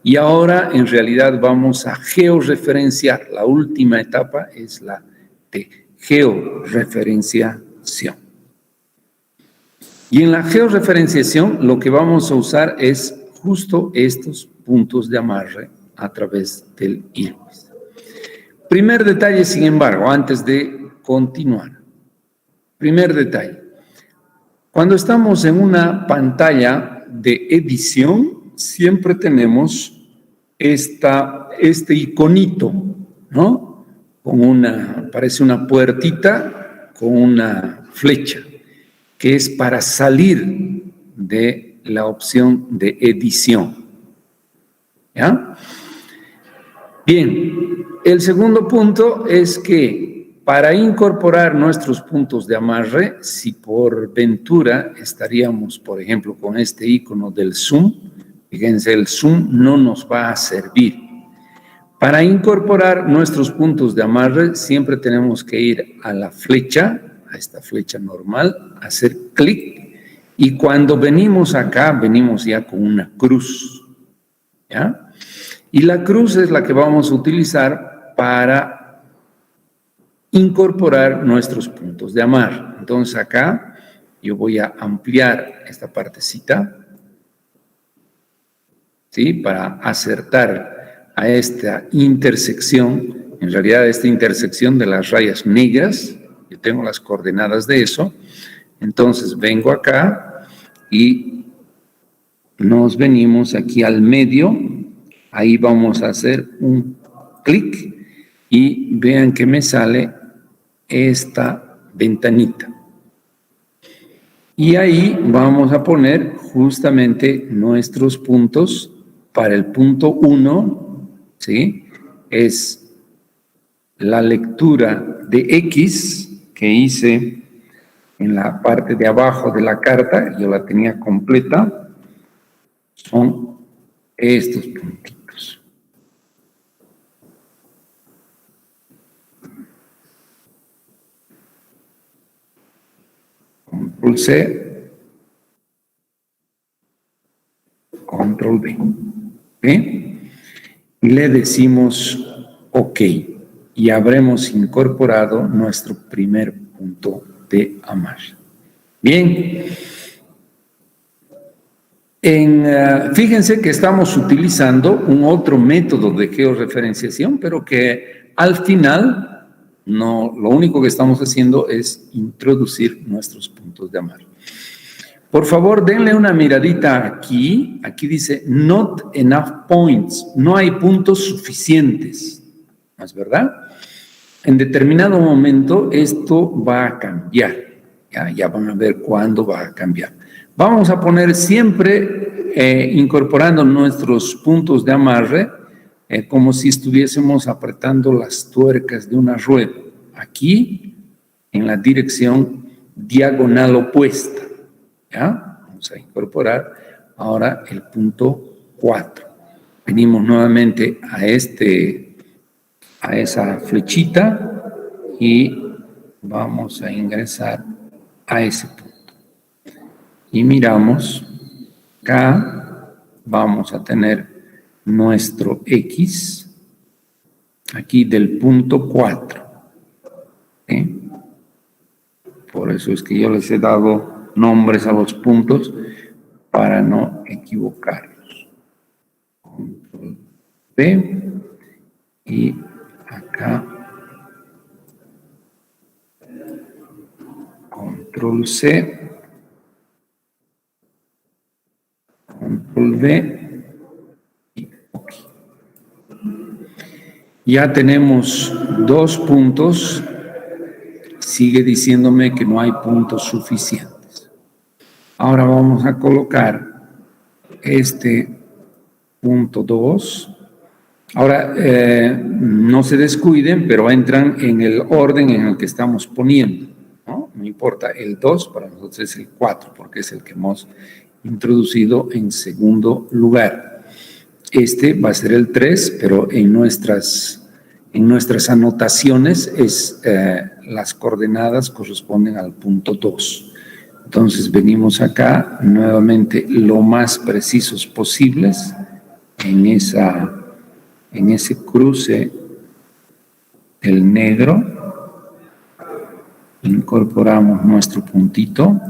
y ahora en realidad vamos a georreferenciar. La última etapa es la de georreferenciación. Y en la georreferenciación lo que vamos a usar es justo estos puntos de amarre a través del ILWIS. Primer detalle, sin embargo, antes de continuar. Primer detalle. Cuando estamos en una pantalla de edición, siempre tenemos este iconito, ¿no? Parece una puertita con una flecha, que es para salir de la opción de edición. ¿Ya? Bien, el segundo punto es que para incorporar nuestros puntos de amarre, si por ventura estaríamos, por ejemplo, con este icono del zoom, fíjense, el zoom no nos va a servir. Para incorporar nuestros puntos de amarre, siempre tenemos que ir a la flecha, a esta flecha normal, hacer clic, y cuando venimos acá, venimos ya con una cruz, ¿ya? Y la cruz es la que vamos a utilizar para incorporar nuestros puntos de amarre. Entonces acá yo voy a ampliar esta partecita, ¿sí? Para acertar a esta intersección, en realidad esta intersección de las rayas negras, yo tengo las coordenadas de eso, entonces vengo acá y nos venimos aquí al medio, ahí vamos a hacer un clic y vean que me sale esta ventanita. Y ahí vamos a poner justamente nuestros puntos. Para el punto 1, ¿sí? Es la lectura de X que hice en la parte de abajo de la carta, yo la tenía completa, son estos puntitos. Control C, le decimos OK y habremos incorporado nuestro primer punto de amarre. Bien. Fíjense que estamos utilizando un otro método de georreferenciación, pero que al final no, lo único que estamos haciendo es introducir nuestros puntos de amarre. Por favor, denle una miradita aquí. Aquí dice not enough points. No hay puntos suficientes. ¿No es verdad? En determinado momento esto va a cambiar. Ya van a ver cuándo va a cambiar. Vamos a poner siempre incorporando nuestros puntos de amarre como si estuviésemos apretando las tuercas de una rueda. Aquí en la dirección diagonal opuesta. ¿Ya? Vamos a incorporar ahora el punto 4. Venimos nuevamente a esa flechita y vamos a ingresar a ese punto. Y miramos, acá vamos a tener nuestro X, aquí del punto 4. ¿Sí? Por eso es que yo les he dado nombres a los puntos para no equivocarlos. Control P y acá Control C, Control V y OK. Ya tenemos 2 puntos. Sigue diciéndome que no hay puntos suficientes. Ahora vamos a colocar este punto 2. Ahora, no se descuiden, pero entran en el orden en el que estamos poniendo, ¿no? No importa, el 2 para nosotros es el 4, porque es el que hemos introducido en segundo lugar. Este va a ser el 3, pero en nuestras anotaciones las coordenadas corresponden al punto 2. Entonces venimos acá nuevamente lo más precisos posibles en ese cruce del negro. Incorporamos nuestro puntito.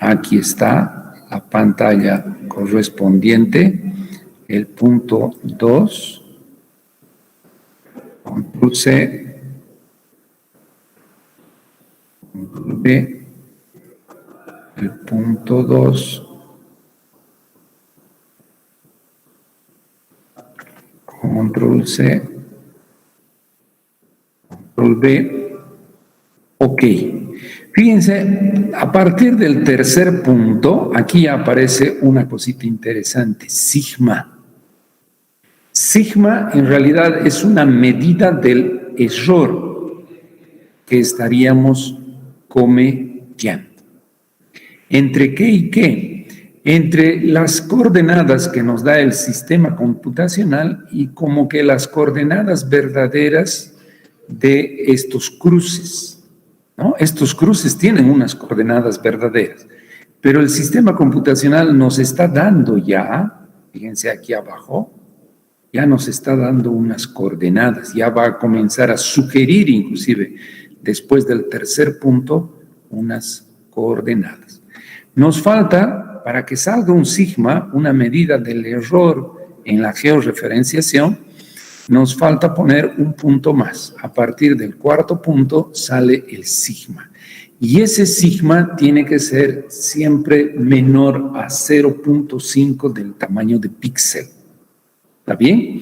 Aquí está la pantalla correspondiente, el punto 2. Control C, Control V, el punto 2, Control C, Control V, OK. Fíjense, a partir del tercer punto, aquí aparece una cosita interesante, sigma. Sigma en realidad es una medida del error que estaríamos cometiendo. ¿Entre qué y qué? Entre las coordenadas que nos da el sistema computacional y como que las coordenadas verdaderas de estos cruces, ¿no? Estos cruces tienen unas coordenadas verdaderas, pero el sistema computacional nos está dando ya, fíjense aquí abajo, ya nos está dando unas coordenadas, ya va a comenzar a sugerir inclusive después del tercer punto unas coordenadas. Nos falta, para que salga un sigma, una medida del error en la georreferenciación, nos falta poner un punto más. A partir del cuarto punto sale el sigma. Y ese sigma tiene que ser siempre menor a 0.5 del tamaño de píxel. ¿Está bien?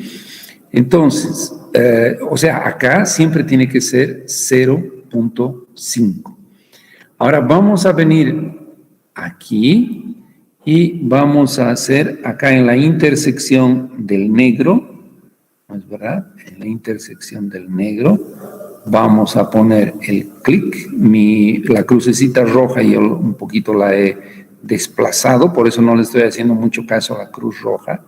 Entonces, acá siempre tiene que ser 0.5. Ahora vamos a venir aquí y vamos a hacer acá en la intersección del negro, ¿no es verdad? En la intersección del negro vamos a poner el clic, la crucecita roja yo un poquito la he desplazado, por eso no le estoy haciendo mucho caso a la cruz roja,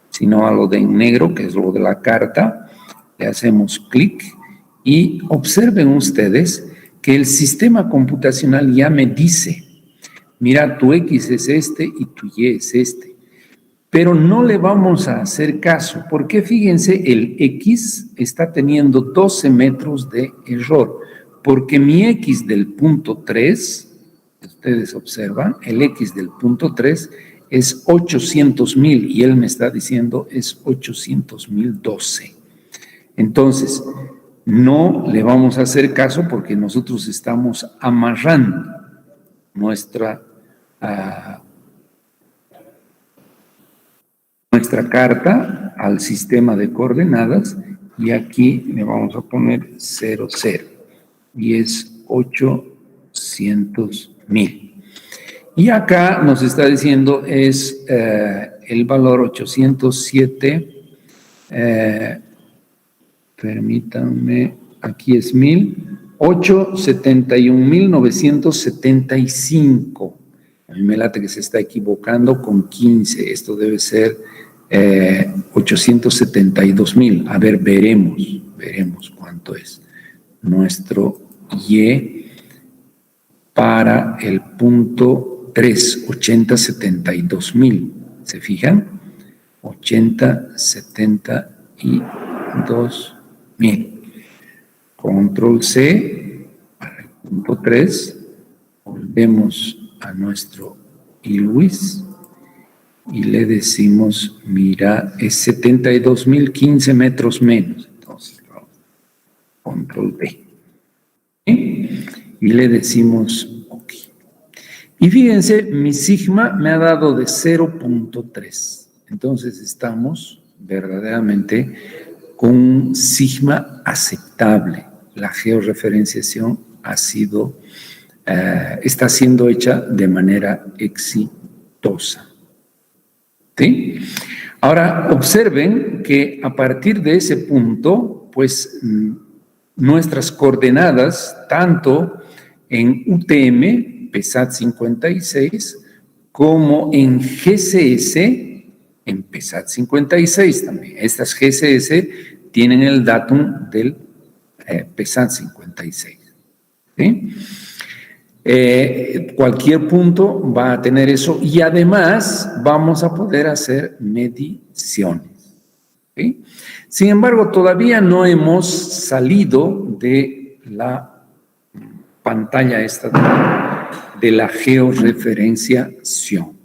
sino a lo de en negro, que es lo de la carta. Le hacemos clic y observen ustedes que el sistema computacional ya me dice, mira, tu X es este y tu Y es este. pero no le vamos a hacer caso, porque fíjense, el X está teniendo 12 metros de error, porque mi X del punto 3, ustedes observan, el X del punto 3 es 800,000 y él me está diciendo es 800,012. Entonces, no le vamos a hacer caso porque nosotros estamos amarrando nuestra carta al sistema de coordenadas y aquí le vamos a poner 00 y es 800,000. Y acá nos está diciendo es el valor 807, permítanme, aquí es 871,975. A mí me late que se está equivocando con 15. Esto debe ser 872,000. A ver, veremos cuánto es nuestro Y para el punto 3, 8072,000. ¿Se fijan? 8072,000. Control C para el punto 3. Volvemos a nuestro ILWIS y le decimos, mira, es 72,015 metros menos. Entonces, vamos, control B. ¿Sí? Y le decimos OK. Y fíjense, mi sigma me ha dado de 0.3. Entonces, estamos verdaderamente con un sigma aceptable. La georreferenciación está siendo hecha de manera exitosa. ¿Sí? Ahora, observen que a partir de ese punto, pues nuestras coordenadas, tanto en UTM, PESAT 56, como en GCS, en PESAT 56 también. Estas GCS tienen el datum del PESAT 56. ¿Sí? Cualquier punto va a tener eso y además vamos a poder hacer mediciones. ¿Sí? Sin embargo, todavía no hemos salido de la pantalla esta de la georreferenciación.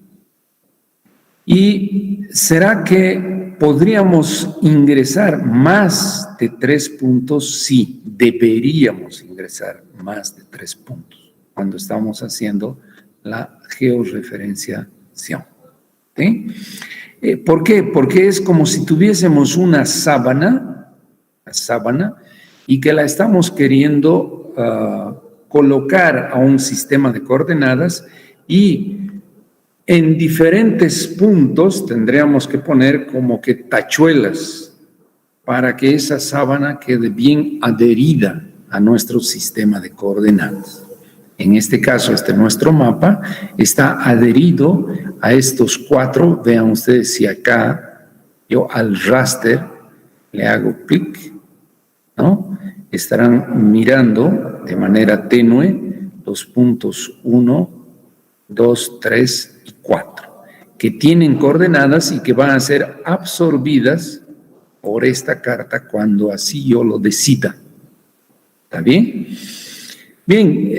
¿Y será que podríamos ingresar más de 3 puntos? Sí, deberíamos ingresar más de 3 puntos cuando estamos haciendo la georreferenciación. ¿Sí? ¿Por qué? Porque es como si tuviésemos una sábana y que la estamos queriendo colocar a un sistema de coordenadas y en diferentes puntos tendríamos que poner como que tachuelas para que esa sábana quede bien adherida a nuestro sistema de coordenadas. En este caso, nuestro mapa está adherido a estos 4. Vean ustedes si acá yo al raster le hago clic, ¿no? Estarán mirando de manera tenue los puntos 1, 2, 3 y 4, que tienen coordenadas y que van a ser absorbidas por esta carta cuando así yo lo decida. ¿Está bien? Bien,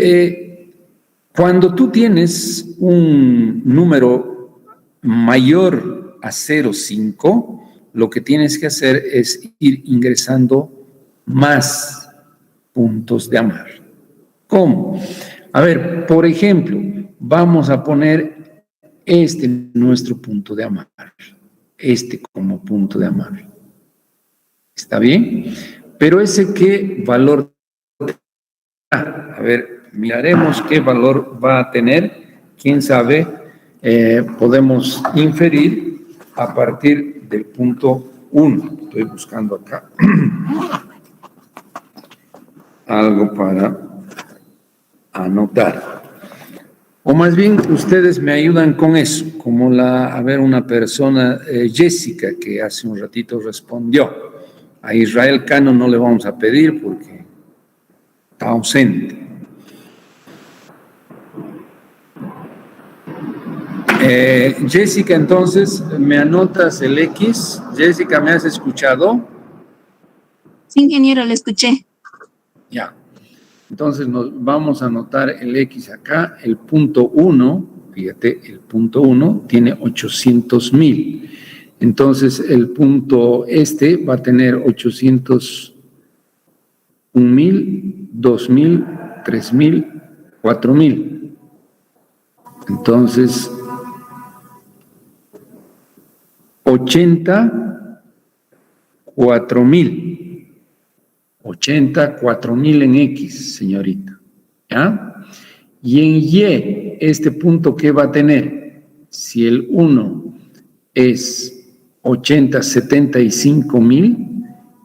cuando tú tienes un número mayor a 0,5, lo que tienes que hacer es ir ingresando más puntos de amarre. ¿Cómo? A ver, por ejemplo, vamos a poner nuestro punto de amarre, como punto de amarre. ¿Está bien? Pero ese ¿qué valor? A ver, miraremos qué valor va a tener. Quién sabe, podemos inferir a partir del punto 1. Estoy buscando acá algo para anotar. O más bien, ustedes me ayudan con eso, como una persona, Jessica, que hace un ratito respondió. A Israel Cano no le vamos a pedir porque está ausente. Jessica, entonces, ¿me anotas el X? Jessica, ¿me has escuchado? Sí, ingeniero, lo escuché. Ya. Entonces, nos vamos a anotar el X acá. El punto 1, fíjate, el punto 1 tiene 800,000. Entonces, el punto va a tener 801,000, 2,000, 3,000, 4,000. Entonces, 84,000. 84,000 en X, señorita. ¿Ya? Y en Y, este punto, ¿qué va a tener? Si el 1 es 75,000,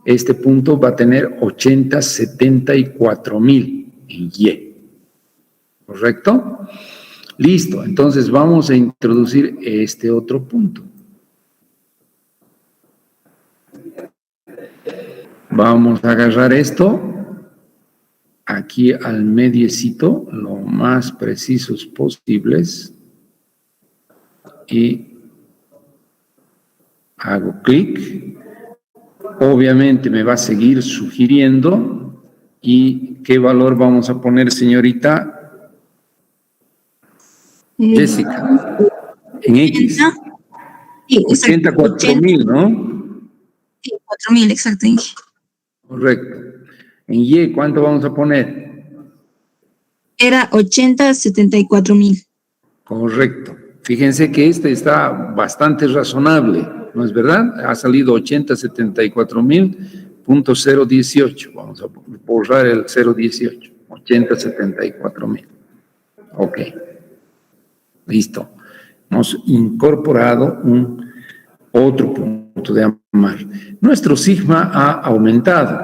este punto va a tener 74,000 en Y. ¿Correcto? Listo. Entonces vamos a introducir este otro punto. Vamos a agarrar esto aquí al mediecito, lo más precisos posibles, y hago clic. Obviamente me va a seguir sugiriendo. ¿Y qué valor vamos a poner, señorita Jessica? En X. Sí, 84,000, ¿no? Sí, 4,000, exacto. Correcto. En Y, ¿cuánto vamos a poner? Era 74,000. Correcto. Fíjense que este está bastante razonable, ¿no es verdad? Ha salido 874,000.018. Vamos a borrar el 018. 874,000. Ok. Listo. Hemos incorporado otro punto de amarre. Nuestro sigma ha aumentado,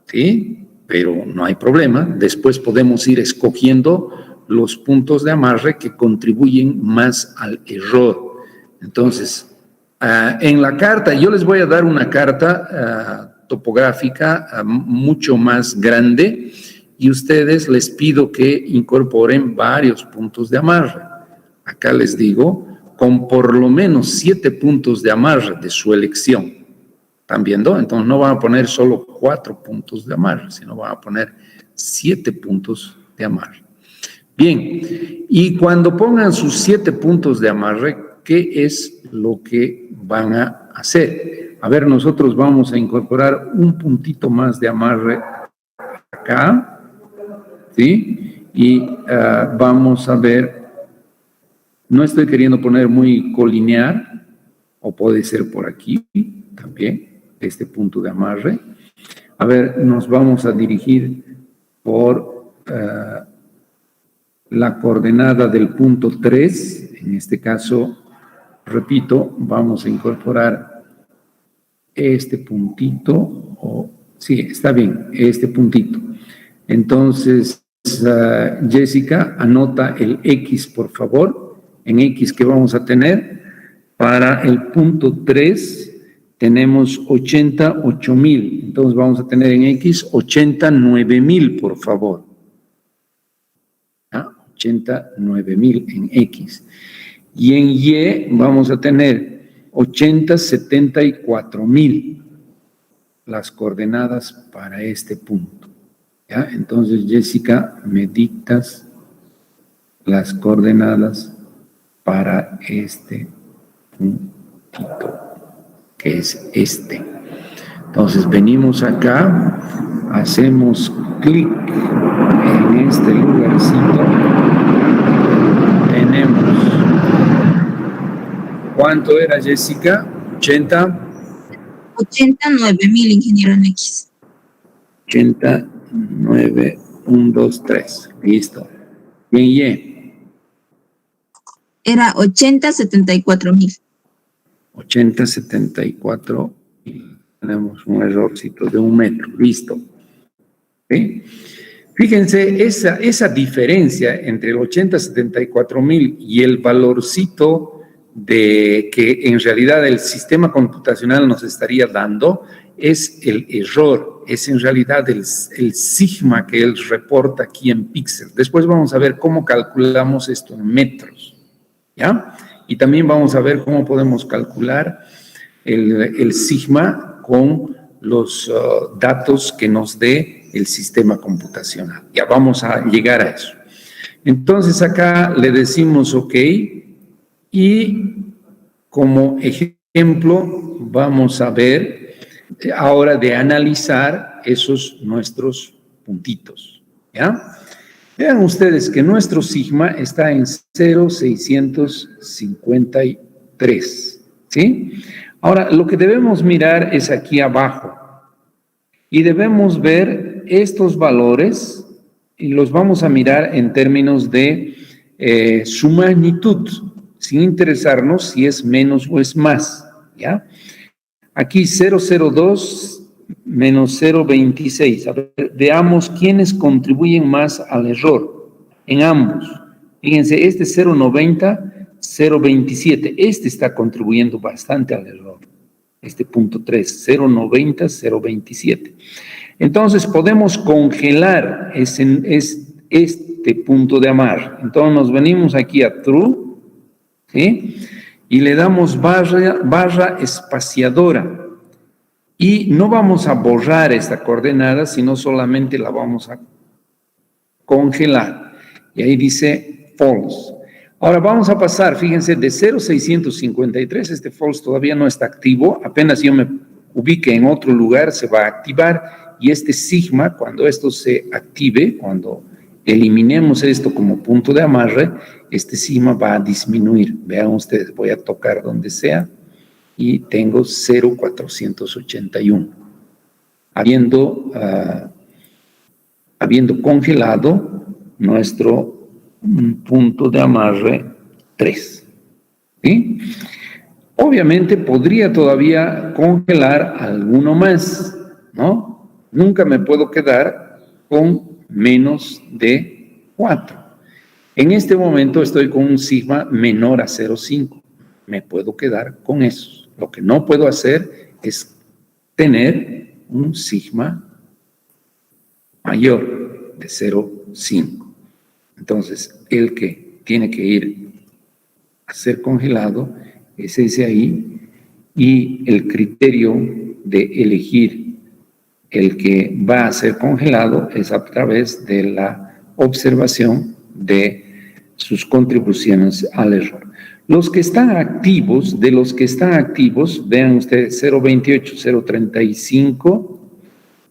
¿sí? Pero no hay problema. Después podemos ir escogiendo los puntos de amarre que contribuyen más al error. Entonces, en la carta, yo les voy a dar una carta topográfica mucho más grande y ustedes les pido que incorporen varios puntos de amarre. Acá les digo, con por lo menos 7 puntos de amarre de su elección. ¿Están viendo? Entonces no van a poner solo 4 puntos de amarre, sino van a poner 7 puntos de amarre. Bien, y cuando pongan sus 7 puntos de amarre, ¿qué es lo que van a hacer? A ver, nosotros vamos a incorporar un puntito más de amarre acá, ¿sí? Y vamos a ver, no estoy queriendo poner muy colinear, o puede ser por aquí también, este punto de amarre. A ver, nos vamos a dirigir por la coordenada del punto 3, en este caso, repito, vamos a incorporar este puntito, sí, está bien, este puntito. Entonces, Jessica, anota el X, por favor. En X, ¿qué vamos a tener? Para el punto 3, tenemos 88,000. Entonces, vamos a tener en X 89,000, por favor. 89,000 en X. Y en Y vamos a tener 74,000 las coordenadas para este punto. ¿Ya? Entonces, Jessica, me dictas las coordenadas para este puntito, que es este. Entonces, venimos acá, hacemos clic en este lugarcito. Tenemos, ¿cuánto era, Jessica? 89,000, ingeniero, en X. 89, 1, 2, 3. Listo. Y en Y. Era 74,000. 74. Tenemos un errorcito de 1 metro. Listo. ¿Sí? Fíjense, esa diferencia entre el 74,000 y el valorcito de que en realidad el sistema computacional nos estaría dando es el error, es en realidad el sigma que él reporta aquí en píxeles. Después vamos a ver cómo calculamos esto en metros, ¿ya? Y también vamos a ver cómo podemos calcular el sigma con los datos que nos dé el sistema computacional. Ya vamos a llegar a eso. Entonces acá le decimos OK y como ejemplo vamos a ver ahora de analizar esos nuestros puntitos, ¿ya? Vean ustedes que nuestro sigma está en 0,653, ¿sí? Ahora, lo que debemos mirar es aquí abajo y debemos ver estos valores y los vamos a mirar en términos de su magnitud, sin interesarnos si es menos o es más, ¿ya? Aquí 0,02 menos 0,26. A ver, veamos quiénes contribuyen más al error en ambos. Fíjense, este 0,90, 0,27. Este está contribuyendo bastante al error. Este punto 3, 0,90, 0,27. Entonces podemos congelar este punto de amarre. Entonces nos venimos aquí a true, ¿sí? Y le damos barra espaciadora. Y no vamos a borrar esta coordenada, sino solamente la vamos a congelar. Y ahí dice false. Ahora vamos a pasar, fíjense, de 0,653, este false todavía no está activo, apenas yo me ubique en otro lugar se va a activar y este sigma, cuando esto se active, cuando eliminemos esto como punto de amarre, este sigma va a disminuir. Vean ustedes, voy a tocar donde sea y tengo 0,481, habiendo congelado nuestro punto de amarre 3. ¿Sí? Obviamente podría todavía congelar alguno más, ¿no? Nunca me puedo quedar con menos de 4. En este momento estoy con un sigma menor a 0,5. Me puedo quedar con eso. Lo que no puedo hacer es tener un sigma mayor de 0,5. Entonces, el que tiene que ir a ser congelado es ese ahí, y el criterio de elegir el que va a ser congelado es a través de la observación de sus contribuciones al error. Los que están activos, vean ustedes 0,28, 0,35,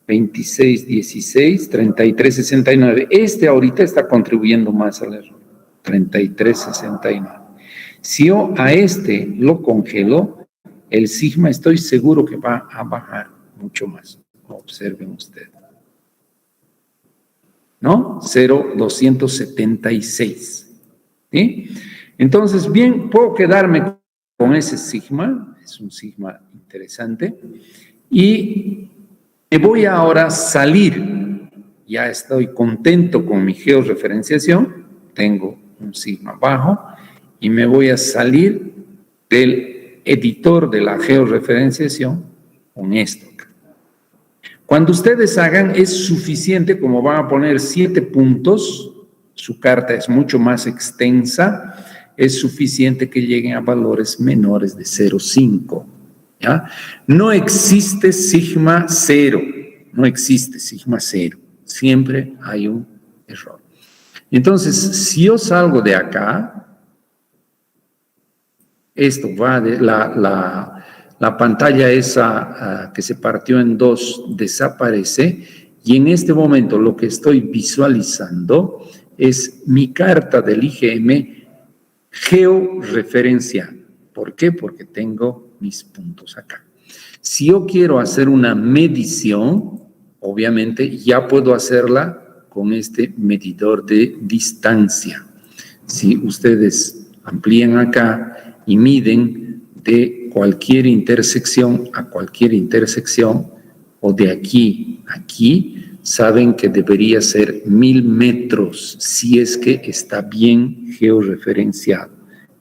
26, 16, 33, 69. Este ahorita está contribuyendo más al error. 33, 69. Si yo a este lo congelo, el sigma estoy seguro que va a bajar mucho más. Observen ustedes. ¿No? 0,276. ¿Sí? Entonces, bien, puedo quedarme con ese sigma, es un sigma interesante, y me voy ahora a salir, ya estoy contento con mi georreferenciación, tengo un sigma bajo, y me voy a salir del editor de la georreferenciación con esto. Cuando ustedes hagan, es suficiente, como van a poner 7 puntos, su carta es mucho más extensa, es suficiente que lleguen a valores menores de 0,5. ¿Ya? No existe sigma 0, no existe sigma 0, siempre hay un error. Entonces, si yo salgo de acá, esto va de la pantalla esa que se partió en dos desaparece, y en este momento lo que estoy visualizando es mi carta del IGM georreferencial. ¿Por qué? Porque tengo mis puntos acá. Si yo quiero hacer una medición, obviamente ya puedo hacerla con este medidor de distancia. Si ustedes amplían acá y miden de cualquier intersección a cualquier intersección, o de aquí a aquí, saben que debería ser 1000 metros, si es que está bien georreferenciado.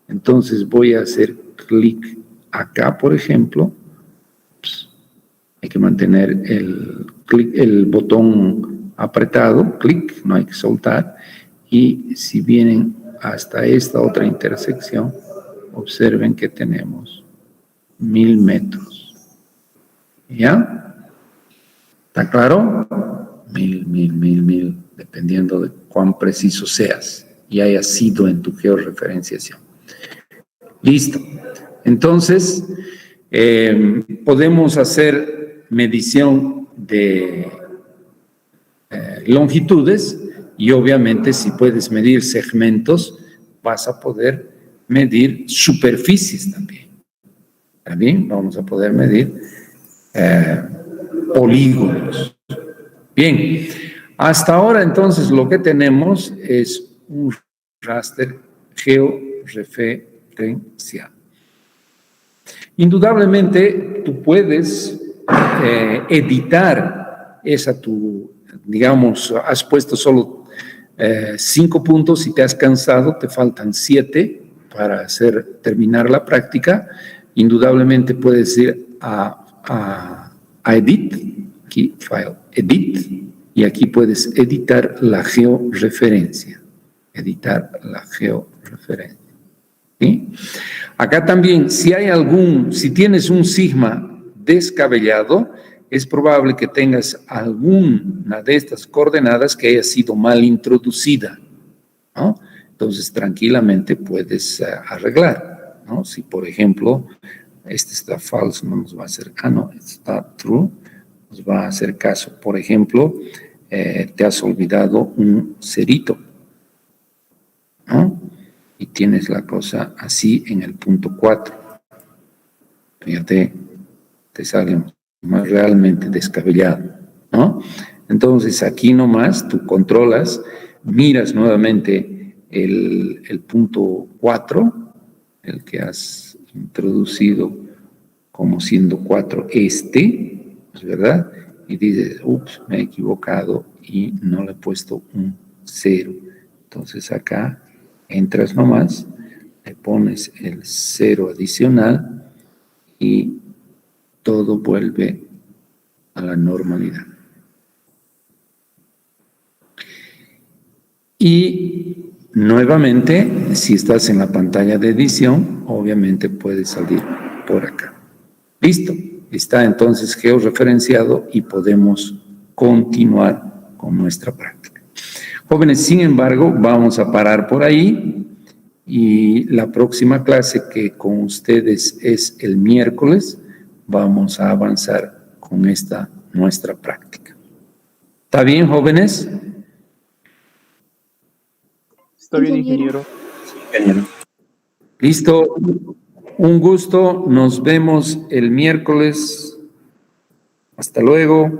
Entonces voy a hacer clic acá, por ejemplo. Hay que mantener el botón apretado, clic, no hay que soltar. Y si vienen hasta esta otra intersección, observen que tenemos 1000 metros. ¿Ya? ¿Está claro? 1000, dependiendo de cuán preciso seas y hayas sido en tu georreferenciación. Listo. Entonces, podemos hacer medición de longitudes y obviamente si puedes medir segmentos, vas a poder medir superficies también. También vamos a poder medir polígonos. Bien, hasta ahora entonces lo que tenemos es un raster georreferencial. Indudablemente tú puedes editar esa tu, digamos, has puesto solo 5 puntos y te has cansado, te faltan 7 para terminar la práctica. Indudablemente puedes ir a Edit, aquí, File, Edit, y aquí puedes editar la georreferencia. Editar la georreferencia. ¿Sí? Acá también, si tienes un sigma descabellado, es probable que tengas alguna de estas coordenadas que haya sido mal introducida, ¿no? Entonces, tranquilamente puedes arreglar, ¿no? Si, por ejemplo, este está falso, no nos va a hacer, no, está true, nos va a hacer caso. Por ejemplo, te has olvidado un cerito, ¿no? Y tienes la cosa así en el punto 4. Fíjate, te sale más realmente descabellado, ¿no? Entonces, aquí nomás tú controlas, miras nuevamente el punto 4, el que has introducido como siendo 4 ¿es verdad? Y dices, ups, me he equivocado y no le he puesto un 0. Entonces acá entras nomás, le pones el 0 adicional y todo vuelve a la normalidad. Y nuevamente, si estás en la pantalla de edición, obviamente puedes salir por acá. Listo, está entonces georreferenciado y podemos continuar con nuestra práctica. Jóvenes, sin embargo, vamos a parar por ahí y la próxima clase que con ustedes es el miércoles, vamos a avanzar con esta nuestra práctica. ¿Está bien, jóvenes? Está bien, ingeniero. Listo, un gusto, nos vemos el miércoles. Hasta luego.